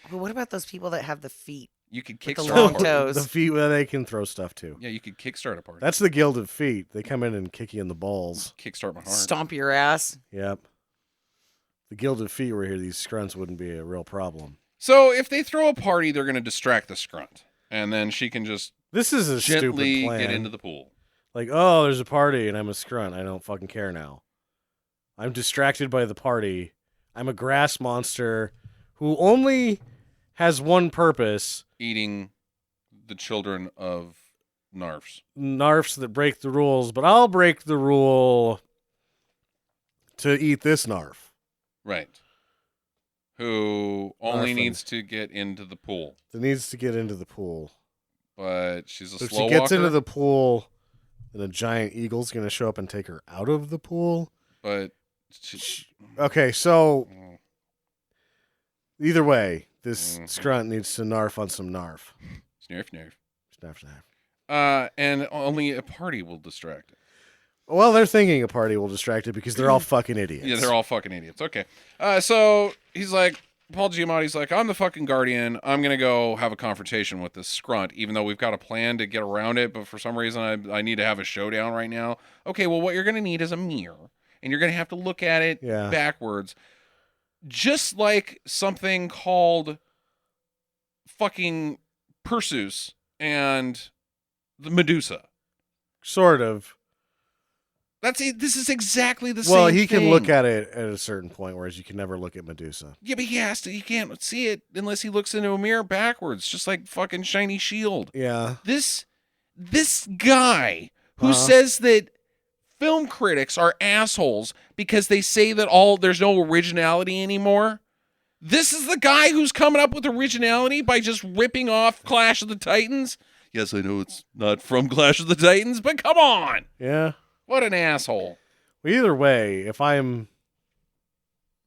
But what about those people that have the feet? You could With the kickstart a long party. toes. The feet, well, they can throw stuff too. Yeah, you could kickstart a party. That's the Guild of Feet. They come in and kick you in the balls. Kickstart my heart. Stomp your ass. Yep. The Guild of Feet were here. These scrunts wouldn't be a real problem. So if they throw a party, they're going to distract the scrunt, and then she can just This is a gently stupid plan. get into the pool. Like, oh, there's a party and I'm a scrunt. I don't fucking care now. I'm distracted by the party. I'm a grass monster who only has one purpose. Eating the children of Narfs. Narfs that break the rules, but I'll break the rule to eat this Narf. Right. Who only Narfin. needs to get into the pool. That needs to get into the pool. But she's a So if slow she gets walker. into the pool, then a giant eagle's going to show up and take her out of the pool. But Okay, so Mm. either way, this Mhm. scrunt needs to narf on some narf. Snarf, snarf. Snarf, snarf. And only a party will distract it. Well, they're thinking a party will distract it because they're all fucking idiots. Yeah, they're all fucking idiots. Okay. So he's like, Paul Giamatti's like, I'm the fucking guardian. I'm going to go have a confrontation with this scrunt, even though we've got a plan to get around it. But for some reason, I need to have a showdown right now. Okay, well, what you're going to need is a mirror. And you're going to have to look at it Yeah. backwards. Just like something called fucking Perseus and the Medusa. Sort of. That's it. This is exactly the same Well, thing. he can look at it at a certain point, whereas you can never look at Medusa. Yeah, but he has to. He can't see it unless he looks into a mirror backwards, just like fucking Shiny Shield. Yeah. This guy who Uh-huh. says that film critics are assholes because they say that there's no originality anymore. This is the guy who's coming up with originality by just ripping off Clash of the Titans. Yes, I know it's not from Clash of the Titans, but come on. Yeah. What an asshole. Well, either way, if I'm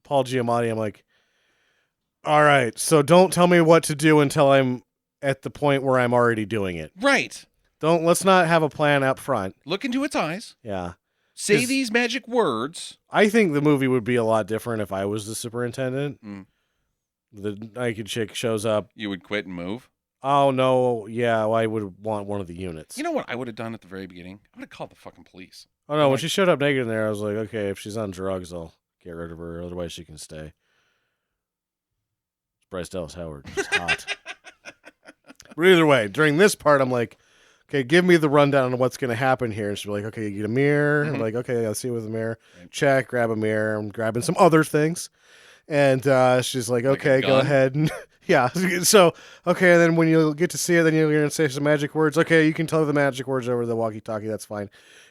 Paul Giamatti, I'm like, all right, so don't tell me what to do until I'm at the point where I'm already doing it. Right. Let's not have a plan up front. Look into its eyes. Yeah. Say these magic words. I think the movie would be a lot different if I was the superintendent. Mm. The naked chick shows up. You would quit and move. Oh, no. Yeah, well, I would want one of the units. You know what I would have done at the very beginning? I would have called the fucking police. Oh, no. When she showed up naked in there, I was like, okay, if she's on drugs, I'll get rid of her. Otherwise, she can stay. It's Bryce Dallas Howard. She's hot. But either way, during this part, I'm like, okay, give me the rundown on what's going to happen here. And she'll be like, okay, you get a mirror. I'm like, okay, I'll see you with a mirror. Check, grab a mirror. I'm grabbing some other things. And she's like, okay, go ahead. And yeah. So, okay. And then when you get to see it, then you're going to say some magic words. Okay, you can tell the magic words over the walkie-talkie. That's fine.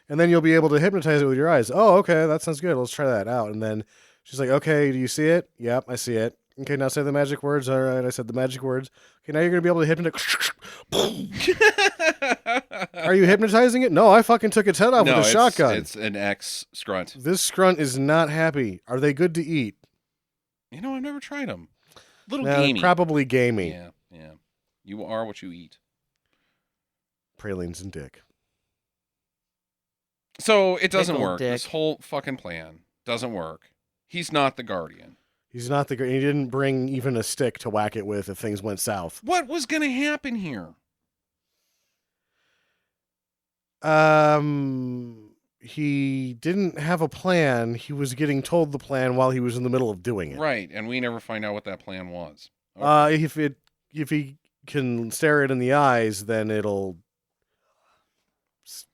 And then you'll be able to hypnotize it with your eyes. Oh, okay. That sounds good. Let's try that out. And then she's like, okay, do you see it? Yep, I see it. Okay, now say the magic words. All right, I said the magic words. Okay, now you're going to be able to hypnotize. Are you hypnotizing it? No, I fucking took its head off with a shotgun. It's an ex scrunt. This scrunt is not happy. Are they good to eat? You know, I've never tried them. Little No, gamey. probably gamey. Yeah, yeah. You are what you eat. Pralines and dick. So it doesn't Pickle work. dick. This whole fucking plan doesn't work. He's not the Guardian. He's not the. He didn't bring even a stick to whack it with if things went south. What was going to happen here? He didn't have a plan. He was getting told the plan while he was in the middle of doing it. Right, and we never find out what that plan was. Okay. If he can stare it in the eyes, then it'll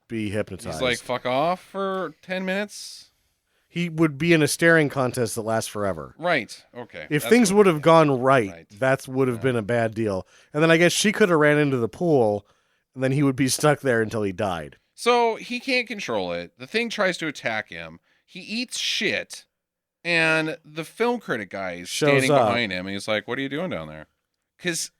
be hypnotized. He's like, fuck off for 10 minutes? He would be in a staring contest that lasts forever. Right, okay. If That's things what- would have gone right, Right. that would have been a bad deal. And then I guess she could have ran into the pool, and then he would be stuck there until he died. So he can't control it. The thing tries to attack him. He eats shit. And the film critic guy is Shows standing up. behind him. And he's like, what are you doing down there? Because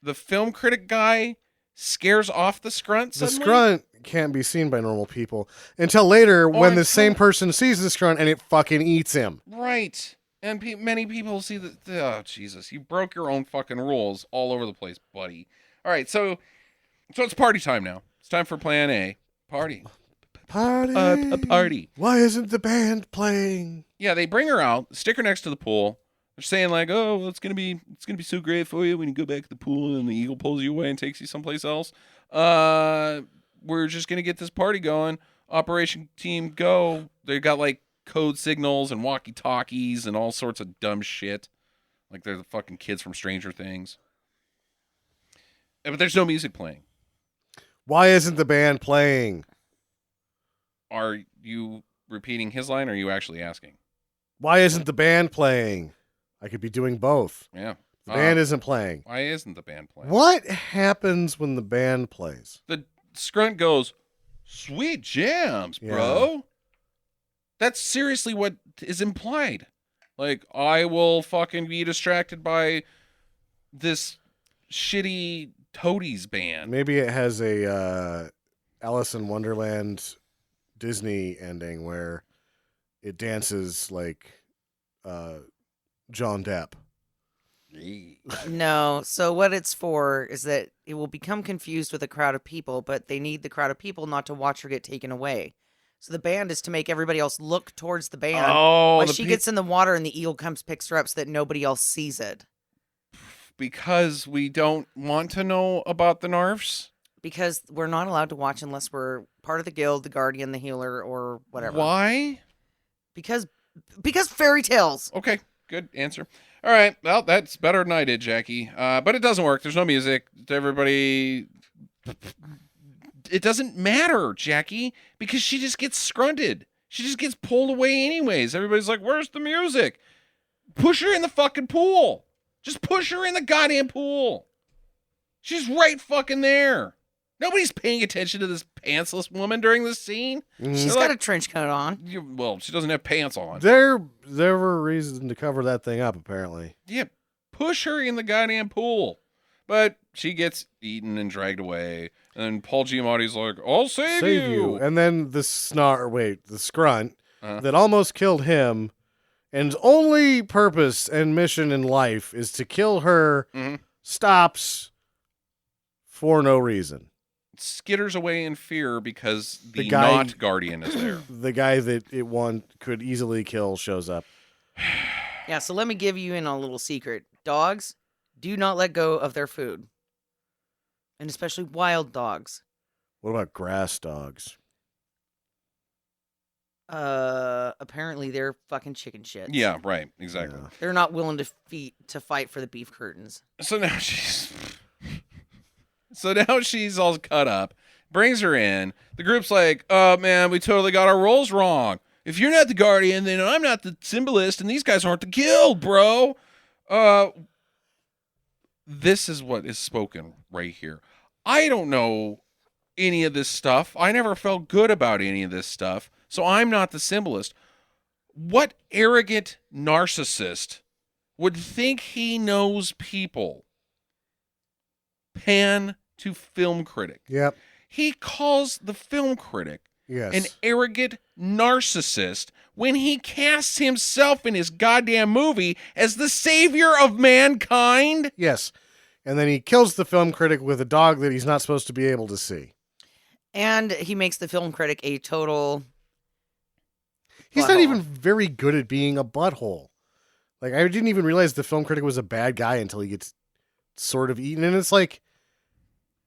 the film critic guy scares off the scrunt The suddenly? scrunt can't be seen by normal people until later when the until- same person sees the scrunt and it fucking eats him. Right. And many people see that. Oh, Jesus. You broke your own fucking rules all over the place, buddy. All right. So it's party time now. It's time for plan A. Party. Party. A party. Why isn't the band playing? Yeah, they bring her out, stick her next to the pool. They're saying like, "Oh, well, it's gonna be so great for you when you go back to the pool and the eagle pulls you away and takes you someplace else." We're just gonna get this party going. Operation Team Go. They got like code signals and walkie talkies and all sorts of dumb shit, like they're the fucking kids from Stranger Things. But there's no music playing. Why isn't the band playing? Are you repeating his line, or are you actually asking? Why isn't the band playing? I could be doing both. Yeah. The band isn't playing. Why isn't the band playing? What happens when the band plays? The scrunt goes, sweet jams, bro. That's seriously what is implied. Like, I will fucking be distracted by this shitty Toadies band. Maybe it has a Alice in Wonderland Disney ending where it dances like John Depp. No. So what it's for is that it will become confused with a crowd of people, but they need the crowd of people not to watch her get taken away. So the band is to make everybody else look towards the band. Oh, while she gets in the water and the eel comes, picks her up so that nobody else sees it. Because we don't want to know about the Narfs? Because we're not allowed to watch unless we're part of the guild, the guardian, the healer, or whatever. Why? Because fairy tales. Okay, good answer. All right, well, that's better than I did, Jackie. But it doesn't work. There's no music. Everybody... It doesn't matter, Jackie, because she just gets scrunted. She just gets pulled away anyways. Everybody's like, where's the music? Push her in the fucking pool. Just push her in the goddamn pool. She's right fucking there. Nobody's paying attention to this pantsless woman during this scene. She's got a trench coat on. Well, she doesn't have pants on. There were reasons to cover that thing up, apparently. Yeah, push her in the goddamn pool. But she gets eaten and dragged away. And then Paul Giamatti's like, I'll save you. And then the scrunt that almost killed him, and his only purpose and mission in life is to kill her, stops for no reason. Skitters away in fear because the guy- not guardian is there. The guy that it could easily kill shows up. Yeah, so let me give you in a little secret. Dogs do not let go of their food. And especially wild dogs. What about grass dogs? Apparently they're fucking chicken shit. Yeah, right. Exactly. Yeah. They're not willing to fight for the beef curtains. So now she's all cut up, brings her in. The group's like, oh man, we totally got our roles wrong. If you're not the guardian, then I'm not the symbolist, and these guys aren't the guild, bro. This is what is spoken right here. I don't know any of this stuff. I never felt good about any of this stuff, so I'm not the symbolist. What arrogant narcissist would think he knows people? Pan to film critic. Yep. He calls the film critic Yes. an arrogant narcissist when he casts himself in his goddamn movie as the savior of mankind. Yes. And then he kills the film critic with a dog that he's not supposed to be able to see. And he makes the film critic a total He's not butthole. even very good at being a butthole. Like, I didn't even realize the film critic was a bad guy until he gets sort of eaten. And it's like,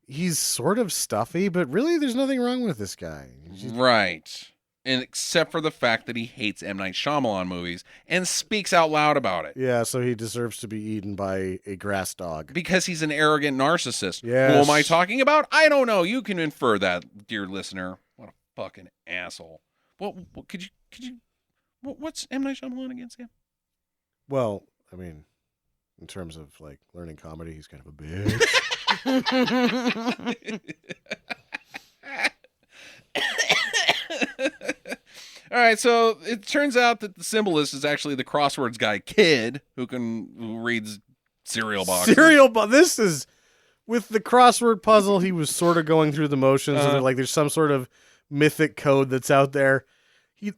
he's sort of stuffy, but really there's nothing wrong with this guy. Right. And except for the fact that he hates M. Night Shyamalan movies and speaks out loud about it. Yeah, so he deserves to be eaten by a grass dog. Because he's an arrogant narcissist. Yes. Who am I talking about? I don't know. You can infer that, dear listener. What a fucking asshole. What could you what's M. Night Shyamalan again, Sam? Well, I mean, in terms of, like, learning comedy, he's kind of a bitch. All right, so it turns out that the symbolist is actually the crosswords guy, Kid, who reads cereal boxes. This is, with the crossword puzzle, he was sort of going through the motions. So like, there's some sort of mythic code that's out there.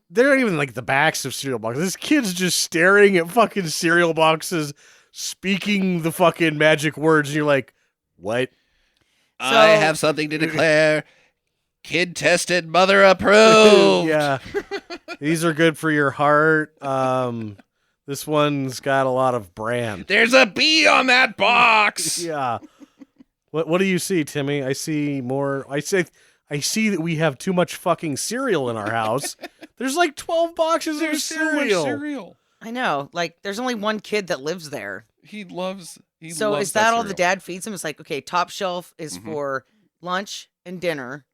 They're not even like the backs of cereal boxes. This kid's just staring at fucking cereal boxes, speaking the fucking magic words, and you're like, what? I have something to declare. Kid tested, mother approved. Yeah. These are good for your heart. This one's got a lot of brand. There's a bee on that box. Yeah. What do you see, Timmy? I see more. I see that we have too much fucking cereal in our house. There's like 12 boxes of There's cereal. so much cereal. I know. Like, there's only one kid that lives there. He loves. So loves is that all cereal, the dad feeds him? It's like, okay, top shelf is for lunch and dinner.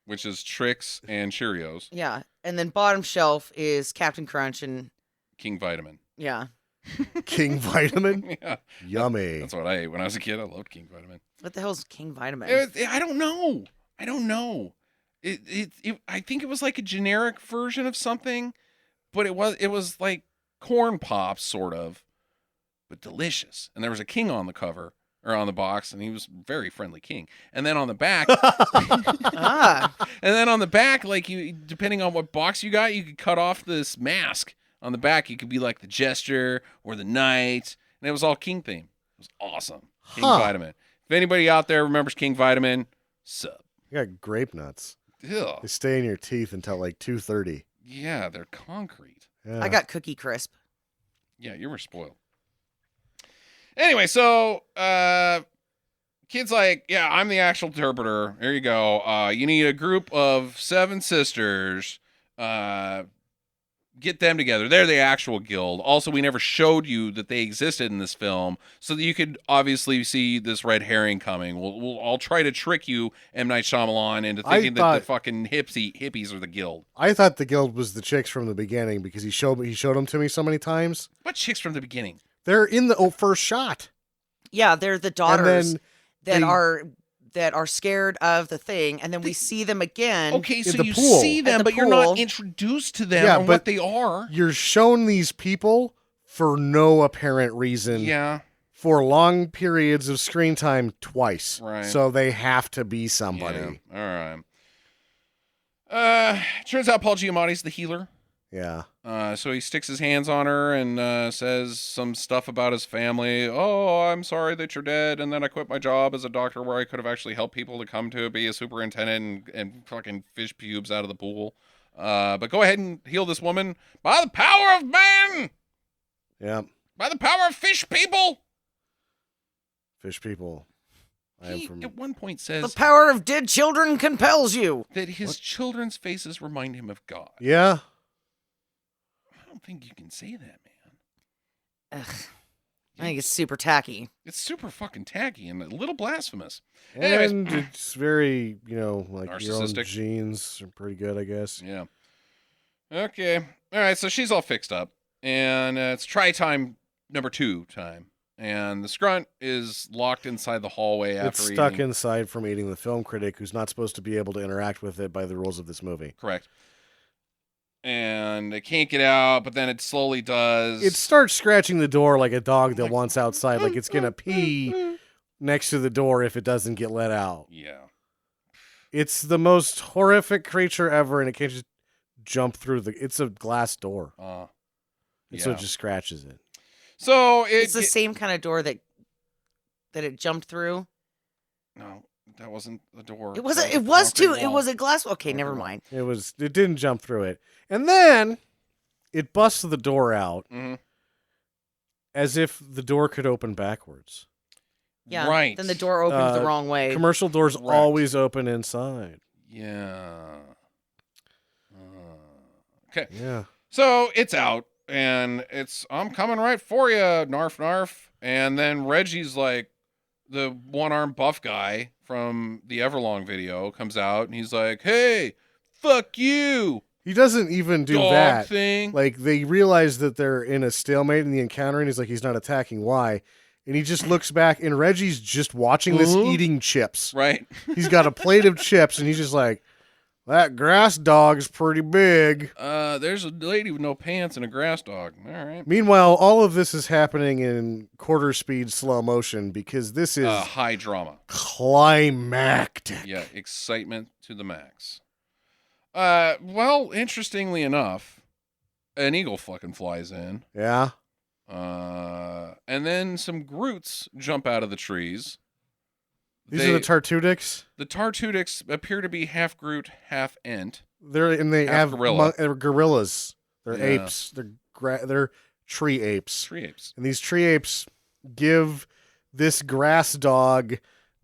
which is Trix and Cheerios. Yeah. And then bottom shelf is Captain Crunch and King Vitamin. yeah. King Vitamin? Yeah, Yummy. that's what I ate when I was a kid. I loved King Vitamin. What the hell's King Vitamin? I don't know. I think it was like a generic version of something, but it was like corn pops, sort of, but delicious. And there was a king on the cover or on the box, and he was very friendly king. And then on the back, Ah. and then on the back, like you, depending on what box you got, you could cut off this mask on the back. You could be like the jester or the knight, and it was all king theme. It was awesome. King Vitamin. If anybody out there remembers King Vitamin, sup. You got grape nuts. Ew. They stay in your teeth until like 2:30. Yeah, they're concrete. Yeah. I got Cookie Crisp. Yeah, you were spoiled. Anyway, so kid's like, yeah, I'm the actual interpreter. There you go. You need a group of 7 sisters. Get them together. They're the actual guild. Also, we never showed you that they existed in this film, so that you could obviously see this red herring coming. I'll try to trick you, M. Night Shyamalan, into thinking that the fucking hippies are the guild. I thought the guild was the chicks from the beginning because he showed them to me so many times. What chicks from the beginning? They're in the first shot. Yeah, they're the daughters then that they- are that are scared of the thing, and then we see them again. Okay, so the you pool. see At them, the but you're not pool. introduced to them Yeah, or what but- they are. You're shown these people for no apparent reason Yeah. for long periods of screen time twice. Right. So they have to be somebody. Yeah. All right. Turns out Paul Giamatti's the healer. Yeah. So he sticks his hands on her and says some stuff about his family. Oh, I'm sorry that you're dead. And then I quit my job as a doctor where I could have actually helped people to come to be a superintendent and fucking fish pubes out of the pool. But go ahead and heal this woman by the power of man, Yeah. by the power of fish people. Fish people. I am He, from at one point The says power of dead children compels you. that his children's faces remind him of God. Yeah. I don't think you can say that, man. Ugh. I think it's super tacky. It's super fucking tacky and a little blasphemous. Anyways. And it's very, like your own Narcissistic. genes are pretty good, I guess. Yeah. Okay. All right. So she's all fixed up, and it's try time number 2 time, and the scrunt is locked inside the hallway after It's stuck eating. inside from eating the film critic who's not supposed to be able to interact with it by the rules of this movie. Correct. And it can't get out, but then it slowly does. It starts scratching the door like a dog that wants outside, like it's going to pee next to the door if it doesn't get let out. Yeah. It's the most horrific creature ever, and it can't just jump through it's a glass door. And so Yeah. it just scratches it. So It's the same kind of door that it jumped through. No, that wasn't the door. It was. That It was concrete too. It wall. was a glass. Okay, never mind. It didn't jump through it. And then it busts the door out Mhm. as if the door could open backwards. Yeah. Right. Then the door opens the wrong way. Commercial doors Correct. always open inside. Yeah. Okay. Yeah. So it's out, and I'm coming right for you, narf narf. And then Reggie's like, the one-armed buff guy from the Everlong video comes out, and he's like, hey, fuck you, He doesn't even do dog that. thing. Like, they realize that they're in a stalemate in the encounter, and he's like, he's not attacking. Why? And he just looks back, and Reggie's just watching this eating chips. Right. He's got a plate of chips, and he's just like, that grass dog's pretty big. There's a lady with no pants and a grass dog. All right. Meanwhile, all of this is happening in quarter speed slow motion because this is High drama. climactic. Yeah, excitement to the max. Well, interestingly enough, an eagle fucking flies in. Yeah. And then some Groots jump out of the trees. These are the Tartudics. The Tartudics appear to be half Groot, half Ent. They Half have gorilla. they're gorillas. They're Yeah. apes. They're tree apes. Tree apes. And these tree apes give this grass dog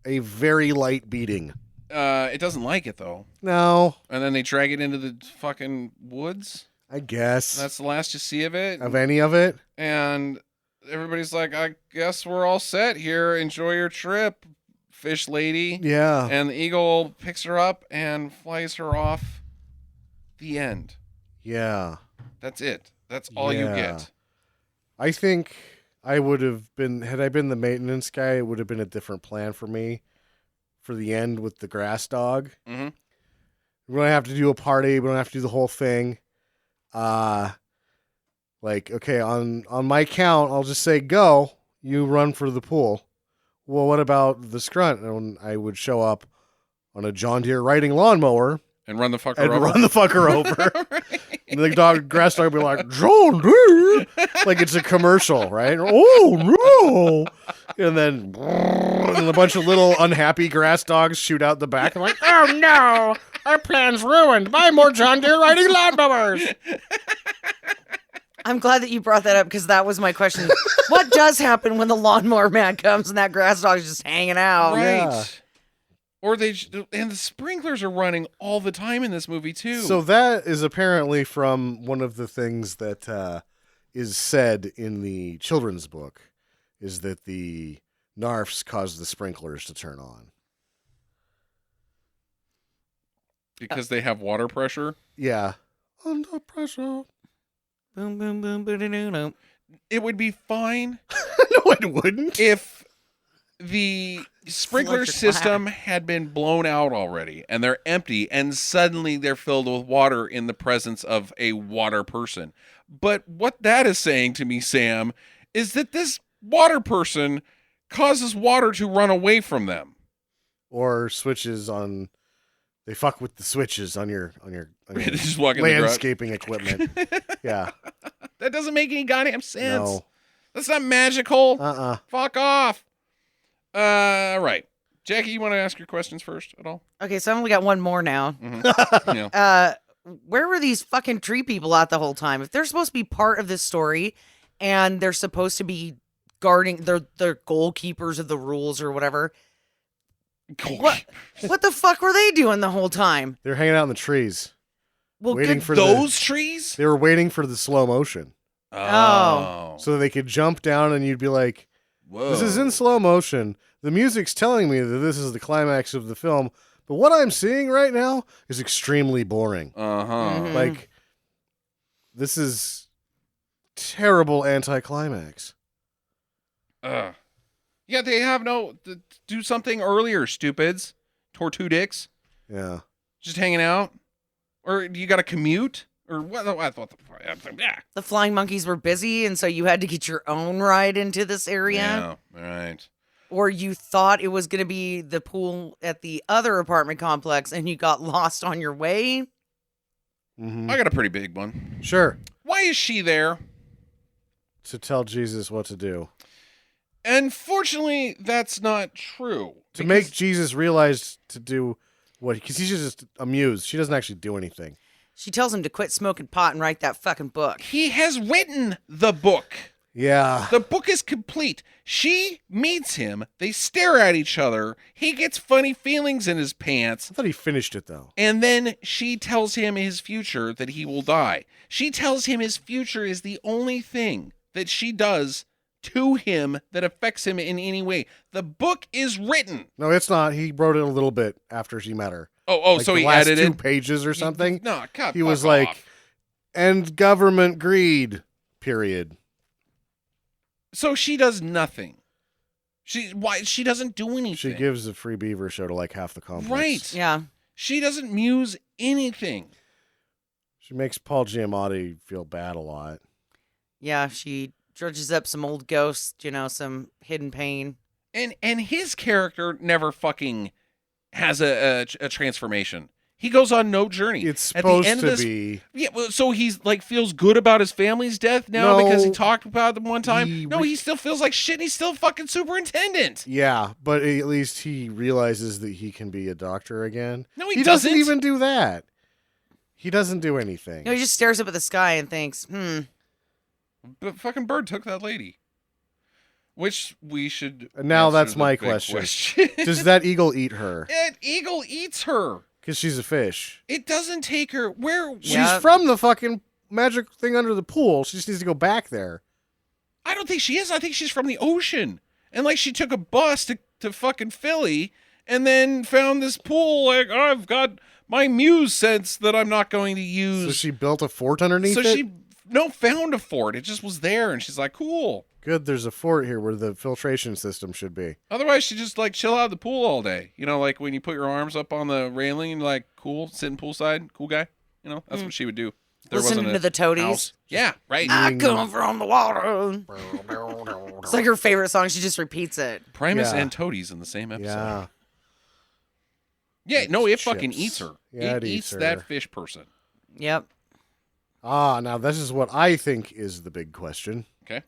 a very light beating. It doesn't like it though. No, And then they drag it into the fucking woods. I guess. That's the last you see of it. Of any of it. And everybody's like, I guess we're all set here. Enjoy your trip, fish lady. Yeah. And the eagle picks her up and flies her off. The end. Yeah. That's it. That's all you Yeah. get. I think I would have been, had I been the maintenance guy, it would have been a different plan for me for the end with the grass dog. Mhm. We don't have to do a party. We don't have to do the whole thing. Like, okay, on my count, I'll just say go. You run for the pool. Well, what about the scrunt? And I would show up on a John Deere riding lawnmower And run the fucker and over. run the fucker over. And the grass dog would be like, John Deere, like it's a commercial, right? Oh no! And then a bunch of little unhappy grass dogs shoot out the back and like, oh no, our plan's ruined. Buy more John Deere riding lawnmowers. I'm glad that you brought that up because that was my question. What does happen when the lawnmower man comes and that grass dog is just hanging out? Right. Yeah. Or and the sprinklers are running all the time in this movie too. So that is apparently from one of the things that is said in the children's book, is that the Narfs caused the sprinklers to turn on. because they have water pressure. Yeah. Under pressure. Boom, boom, boom, boom, boom, boom. It would be fine No, it wouldn't. if the sprinkler Electric system had been blown out already, and they're empty, and suddenly they're filled with water in the presence of a water person. But what that is saying to me, Sam, is that this water person causes water to run away from them. Or switches on. They fuck with the switches on your Just walking the garage. landscaping equipment. Yeah. That doesn't make any goddamn sense. No. That's not magical. Uh-uh. Fuck off. Right. Jackie, you want to ask your questions first at all? Okay, so I only got one more now. Yeah. Where were these fucking tree people at the whole time? If they're supposed to be part of this story and they're supposed to be guarding, they're goalkeepers of the rules or whatever. What the fuck were they doing the whole time? They're hanging out in the trees. Well, waiting good. for Those trees? They were waiting for the slow motion. Oh. So they could jump down and you'd be like, Whoa. this is in slow motion. The music's telling me that this is the climax of the film, but what I'm seeing right now is extremely boring. Uh-huh. Mhm. Like, this is terrible anticlimax. Yeah, they have do something earlier, stupids. Tortudicks. Yeah. Just hanging out. Or you got to commute? Or what? I thought yeah. The flying monkeys were busy, and so you had to get your own ride into this area. Yeah, right. Or you thought it was going to be the pool at the other apartment complex, and you got lost on your way. Mm-hmm. I got a pretty big one. Sure. Why is she there? To tell Jesus what to do. Unfortunately, that's not true. To make Jesus realize to do what, because he's just amused. She doesn't actually do anything. She tells him to quit smoking pot and write that fucking book. He has written the book. Yeah. The book is complete. She meets him. They stare at each other. He gets funny feelings in his pants. I thought he finished it, though. And then she tells him his future, that he will die. She tells him his future is the only thing that she does to him that affects him in any way. The book is written. No, it's not. He wrote it a little bit after she met her. Oh, Like so the he last edited 2 pages or something. No, God, He was fuck like, off. "And government greed, period." So she does nothing. She doesn't do anything. She gives a free beaver show to like half the complex. Right. Yeah. She doesn't muse anything. She makes Paul Giamatti feel bad a lot. Yeah, she drudges up some old ghosts, some hidden pain. And his character never fucking has a transformation. He goes on no journey. It's At the supposed end to of this, be. Yeah, well, so he's like feels good about his family's death now No. because he talked about them one time. He No, he still feels like shit and he's still fucking superintendent. Yeah, but at least he realizes that he can be a doctor again. No, he doesn't doesn't. even do that. He doesn't do anything. He just stares up at the sky and thinks, But fucking Bird took that lady. Which we should And now answer that's the my big question. Does that eagle eat her? That eagle eats her. Because she's a fish. It doesn't take her where Yeah. She's from the fucking magic thing under the pool. She just needs to go back there. I don't think she is. I think she's from the ocean. And like she took a bus to fucking Philly and then found this pool. Like, oh, I've got my muse sense that I'm not going to use. So she built a fort underneath So it? she found a fort. It just was there. And she's like, cool. Good, there's a fort here where the filtration system should be. Otherwise, she just like chill out at the pool all day. Like when you put your arms up on the railing and like, cool, sitting poolside, cool guy. That's what she would do. There listening wasn't to a the toadies. house. Yeah, right. I come from the water. It's like her favorite song. She just repeats it. Primus Yeah. and Toadies in the same episode. Yeah. Yeah, no, it fucking Chips. eats her. Yeah, it it eats eats that her. fish person. Yep. Now this is what I think is the big question. Okay.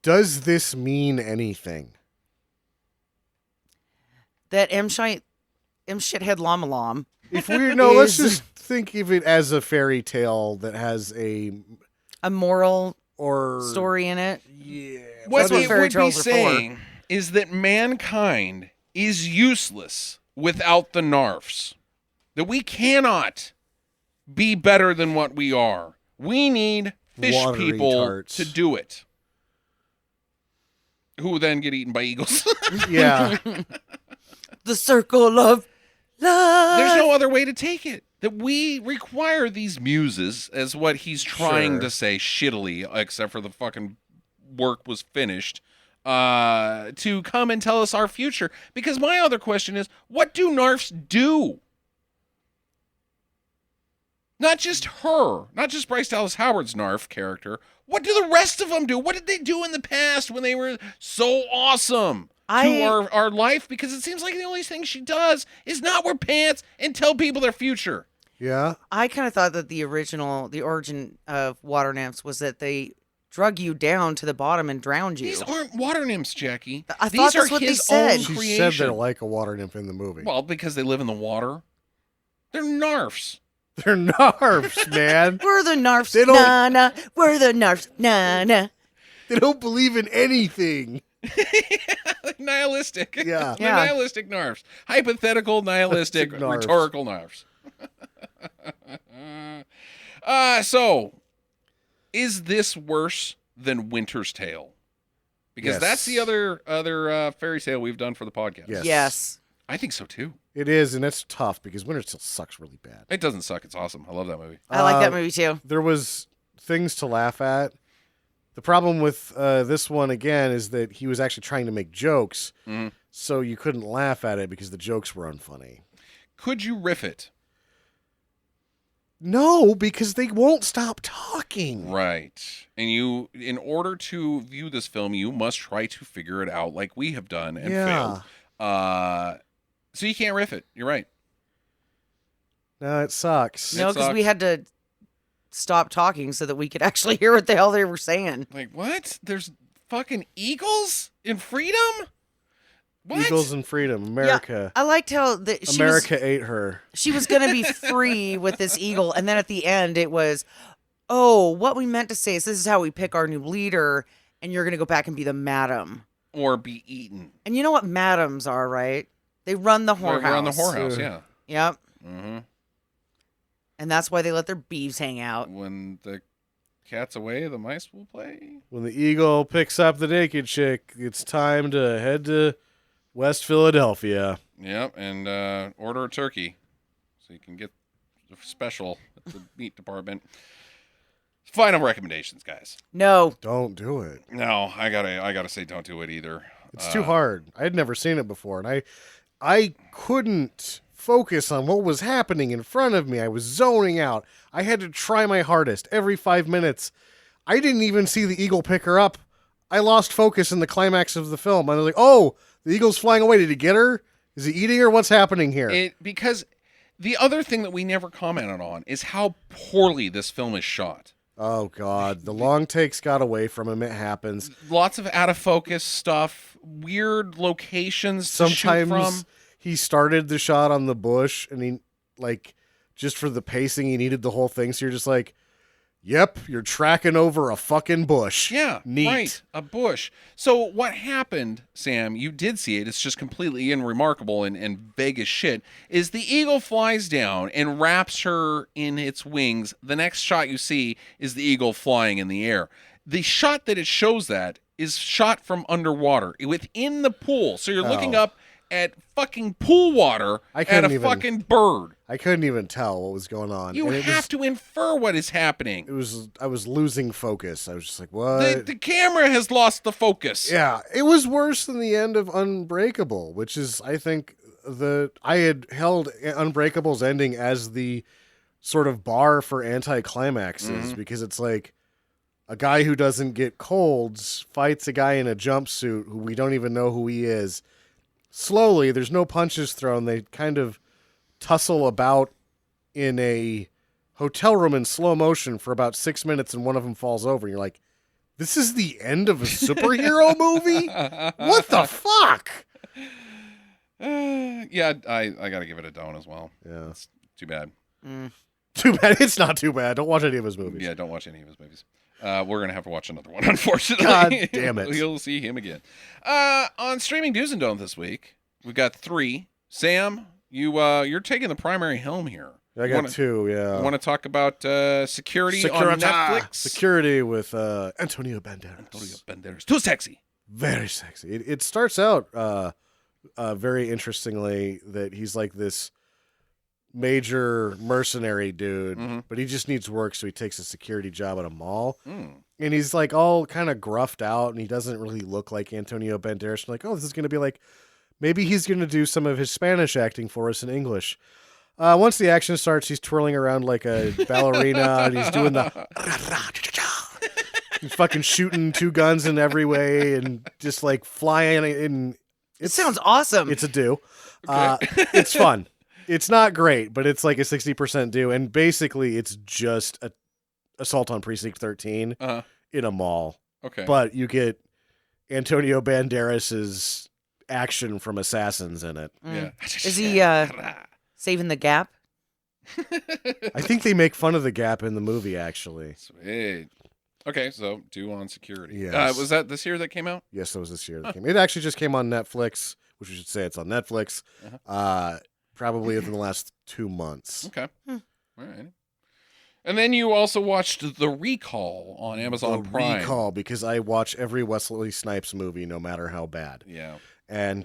Does this mean anything? That M shithead llama llama. If we let's Is- just think of it as a fairy tale that has a moral or story in it. Yeah. What That's what it fairy would be tales are for. saying is that mankind is useless without the Narfs. That we cannot be better than what we are. We need fish Watery people tarts. to do it. Who then get eaten by eagles. Yeah. The circle of love. There's no other way to take it. That we require these muses, as what he's trying Sure. to say shittily, except for the fucking work was finished. to come and tell us our future. Because my other question is, what do Narfs do? Not just her, not just Bryce Dallas Howard's Narf character. What do the rest of them do? What did they do in the past when they were so awesome to our life? Because it seems like the only thing she does is not wear pants and tell people their future. Yeah. I kind of thought that the origin of water nymphs was that they drug you down to the bottom and drowned you. These aren't water nymphs, Jackie. I These thought that's are what they his said. own She creation. said they're like a water nymph in the movie. Well, because they live in the water. They're Narfs. They're Narfs, man. We're the Narfs, They don't- nah. We're the Narfs, nah. They don't believe in anything. Nihilistic. Yeah. The Yeah. nihilistic Narfs. Hypothetical, nihilistic, Narfs. rhetorical Narfs. So, is this worse than Winter's Tale? Because Yes. that's the other fairy tale we've done for the podcast. Yes. Yes. I think so too. It is, and it's tough because Winter still sucks really bad. It doesn't suck. It's awesome. I love that movie. I like that movie too. There was things to laugh at. The problem with this one, again, is that he was actually trying to make jokes, Mhm. so you couldn't laugh at it because the jokes were unfunny. Could you riff it? No, because they won't stop talking. Right. And you, in order to view this film, you must try to figure it out like we have done and Yeah. failed. So you can't riff it. You're right. No, it sucks. No, because we sucks. had to stop talking so that we could actually hear what the hell they were saying. Like, what? There's fucking eagles in freedom? What? Eagles and freedom, America. I liked how America ate her. she was going to be free with this eagle, and then at the end it was, oh, what we meant to say is this is how we pick our new leader, and you're going to go back and be the madam. Or be eaten. And you know what madams are, right? They run the whorehouse. We're on the whorehouse, yeah. Yep. Mm-hmm. And that's why they let their beeves hang out. When the cat's away, the mice will play. When the eagle picks up the naked chick, it's time to head to West Philadelphia. Yep, and order a turkey so you can get the special at the meat department. Final recommendations, guys. No. Don't do it. No, I gotta say, don't do it either. It's too hard. I had never seen it before, and I couldn't focus on what was happening in front of me. I was zoning out. I had to try my hardest every 5 minutes. I didn't even see the eagle pick her up. I lost focus in the climax of the film. I was like, oh, the eagle's flying away. Did he get her? Is he eating her? What's happening here? Because the other thing that we never commented on is how poorly this film is shot. Oh, God. The long takes got away from him. It happens. Lots of out of focus stuff, weird locations to shoot Sometimes from. he started the shot on the bush, and he, like, just for the pacing, he needed the whole thing. So you're just like, yep, you're tracking over a fucking bush. Yeah, Neat. right. A bush. So what happened, Sam, you did see it, it's just completely unremarkable and vague as shit, is the eagle flies down and wraps her in its wings. The next shot you see is the eagle flying in the air. The shot that it shows that is shot from underwater, within the pool. So you're looking Oh. up at fucking pool water I at couldn't a even- fucking bird. I couldn't even tell what was going on. You And have to infer what is happening. I was losing focus. I was just like, what? The camera has lost the focus. Yeah, it was worse than the end of Unbreakable, which is, I think, I had held Unbreakable's ending as the sort of bar for anticlimaxes because it's like a guy who doesn't get colds fights a guy in a jumpsuit who we don't even know who he is. Slowly, there's no punches thrown. They kind of tussle about in a hotel room in slow motion for about 6 minutes, and one of them falls over. And you're like, this is the end of a superhero movie? What the fuck? Yeah, I got to give it a don't as well. Yeah. It's too bad. Too bad. It's not too bad. Don't watch any of his movies. Yeah, don't watch any of his movies. We're going to have to watch another one, unfortunately. God damn it. You'll see him again. On streaming do's and don'ts this week, we've got 3. Sam, you're taking the primary helm here. I got 2, yeah. You want to talk about security on Netflix? Security with Antonio Banderas. Antonio Banderas. Too sexy. Very sexy. It starts out very interestingly that he's like this major mercenary dude, Mhm. but he just needs work, so he takes a security job at a mall. Mm. And he's like all kind of gruffed out, and he doesn't really look like Antonio Banderas. I'm like, oh, this is going to be like, maybe he's going to do some of his Spanish acting for us in English. Once the action starts, he's twirling around like a ballerina, and he's doing the he's fucking shooting two guns in every way, and just like flying. And It sounds awesome. it's a do. It's fun. It's not great, but it's like a 60% do, and basically it's just a Assault on Precinct 13 Uh-huh. in a mall. Okay. But you get Antonio Banderas's action from assassins in it. Yeah. Is he saving the gap? I think they make fun of the Gap in the movie, actually. Sweet. Okay, so due on security. Yes. Was that this year that came out? Yes, that was this year that came. It actually just came on Netflix, which we should say it's on Netflix. Probably within the last 2 months. Okay. All right. And then you also watched The Recall on Amazon The Prime. Recall, because I watch every Wesley Snipes movie, no matter how bad. Yeah. And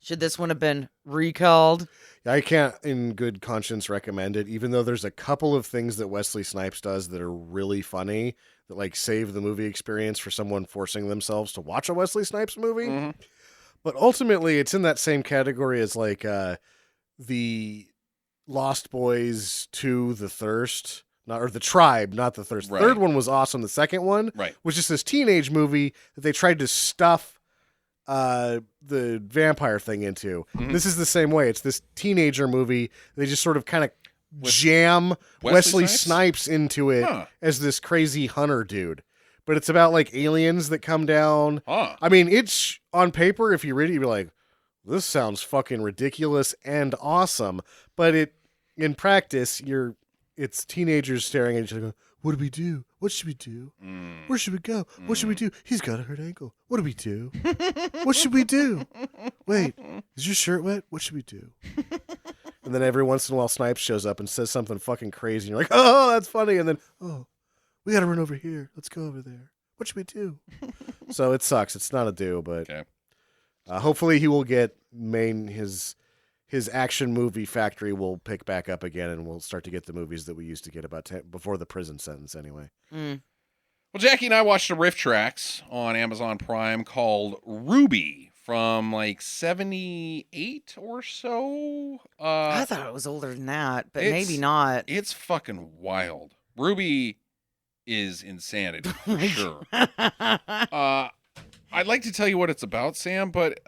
Should this one have been recalled? I can't, in good conscience, recommend it, even though there's a couple of things that Wesley Snipes does that are really funny, that like save the movie experience for someone forcing themselves to watch a Wesley Snipes movie. Mhm. But ultimately, it's in that same category as like the Lost Boys 2, The Thirst, or The Tribe, not The Thirst. Right. The third one was awesome. The second one Right. was just this teenage movie that they tried to stuff the vampire thing into. Mhm. This is the same way. It's this teenager movie. They just sort of kind of With jam Wesley Wesley Snipes into it Huh. as this crazy hunter dude. But it's about like aliens that come down. Huh. I mean, it's on paper, if you read it, you'd be like, this sounds fucking ridiculous and awesome. But in practice, it's teenagers staring at each other going, what do we do? What should we do? Mm. Where should we go? What should we do? He's got a hurt ankle. What do we do? What should we do? Wait, is your shirt wet? What should we do? And then every once in a while, Snipes shows up and says something fucking crazy. And you're like, oh, that's funny. And then, oh, we got to run over here. Let's go over there. What should we do? So it sucks. It's not a do, but Okay. hopefully he will get his action movie factory will pick back up again, and we'll start to get the movies that we used to get about before the prison sentence anyway. Mm. Well, Jackie and I watched a riff tracks on Amazon Prime called Ruby from like 78 or so. I thought it was older than that, but it's- maybe not. It's fucking wild. Ruby is insanity for sure. I'd like to tell you what it's about, Sam, but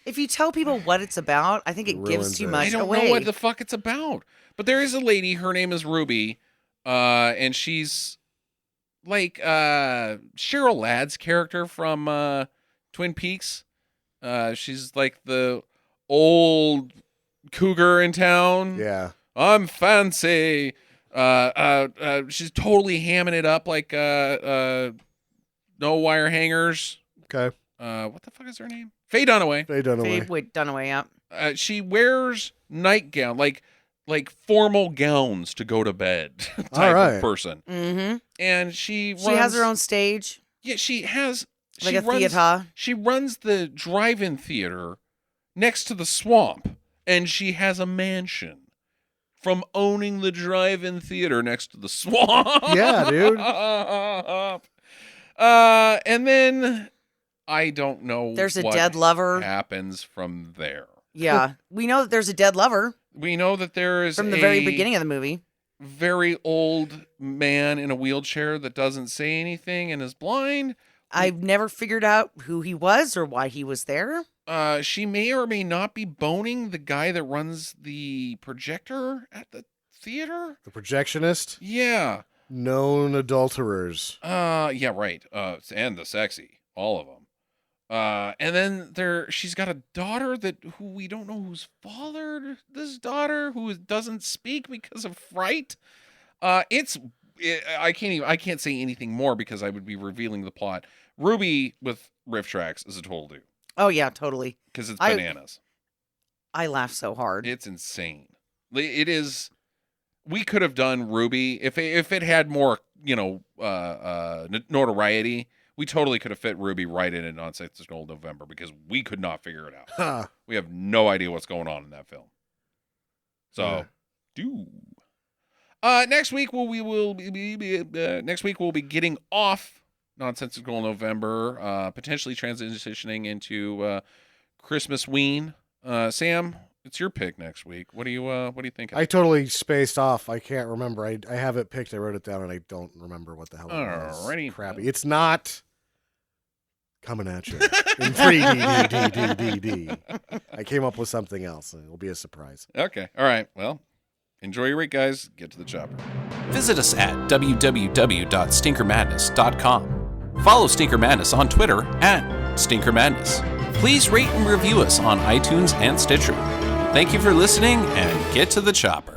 If you tell people what it's about, I think it Ruins gives too it. much I don't away. know what the fuck it's about. But there is a lady, her name is Ruby, and she's like Cheryl Ladd's character from Twin Peaks. She's like the old cougar in town. Yeah. I'm fancy. She's totally hamming it up like no wire hangers. Okay. What the fuck is her name? Faye Dunaway. They done away. Wait, Dunaway, yeah. She wears nightgown, like formal gowns to go to bed type All right. of person. Mm-hmm. And she She has her own stage, Yeah, she has like she a runs, theater. She runs the drive-in theater next to the swamp, and she has a mansion from owning the drive-in theater next to the swamp. Yeah, dude. And then I don't know. There's a what dead lover. happens from there. Yeah. We know that there's a dead lover We know that there is from the very beginning of the movie. very old man in a wheelchair that doesn't say anything and is blind. I've never figured out who he was or why he was there. She may or may not be boning the guy that runs the projector at the theater. The projectionist, Yeah. known adulterers. Yeah, right. And the sexy, all of them. And then she's got a daughter who we don't know who's fathered this daughter, who doesn't speak because of fright. I can't say anything more because I would be revealing the plot. Ruby with riff tracks is a total do Oh, yeah, totally. because it's I- bananas. I laughed so hard. It's insane. It is. We could have done Ruby if it had more, notoriety. We totally could have fit Ruby right in at Nonsensical November because we could not figure it out. Huh. We have no idea what's going on in that film. So, next week we'll be getting off Nonsensical November, potentially transitioning into Christmas-ween. Sam, it's your pick next week. What do you think? I totally spaced off. I can't remember. I have it picked. I wrote it down, and I don't remember what the hell it was. Alrighty. Crappy. It's not Coming At You in 3D. I came up with something else, and it'll be a surprise. Okay. All right. Well, enjoy your week, guys. Get to the chopper. Visit us at www.stinkermadness.com. Follow Stinker Madness on Twitter at Stinker Madness. Please rate and review us on iTunes and Stitcher. Thank you for listening, and get to the chopper.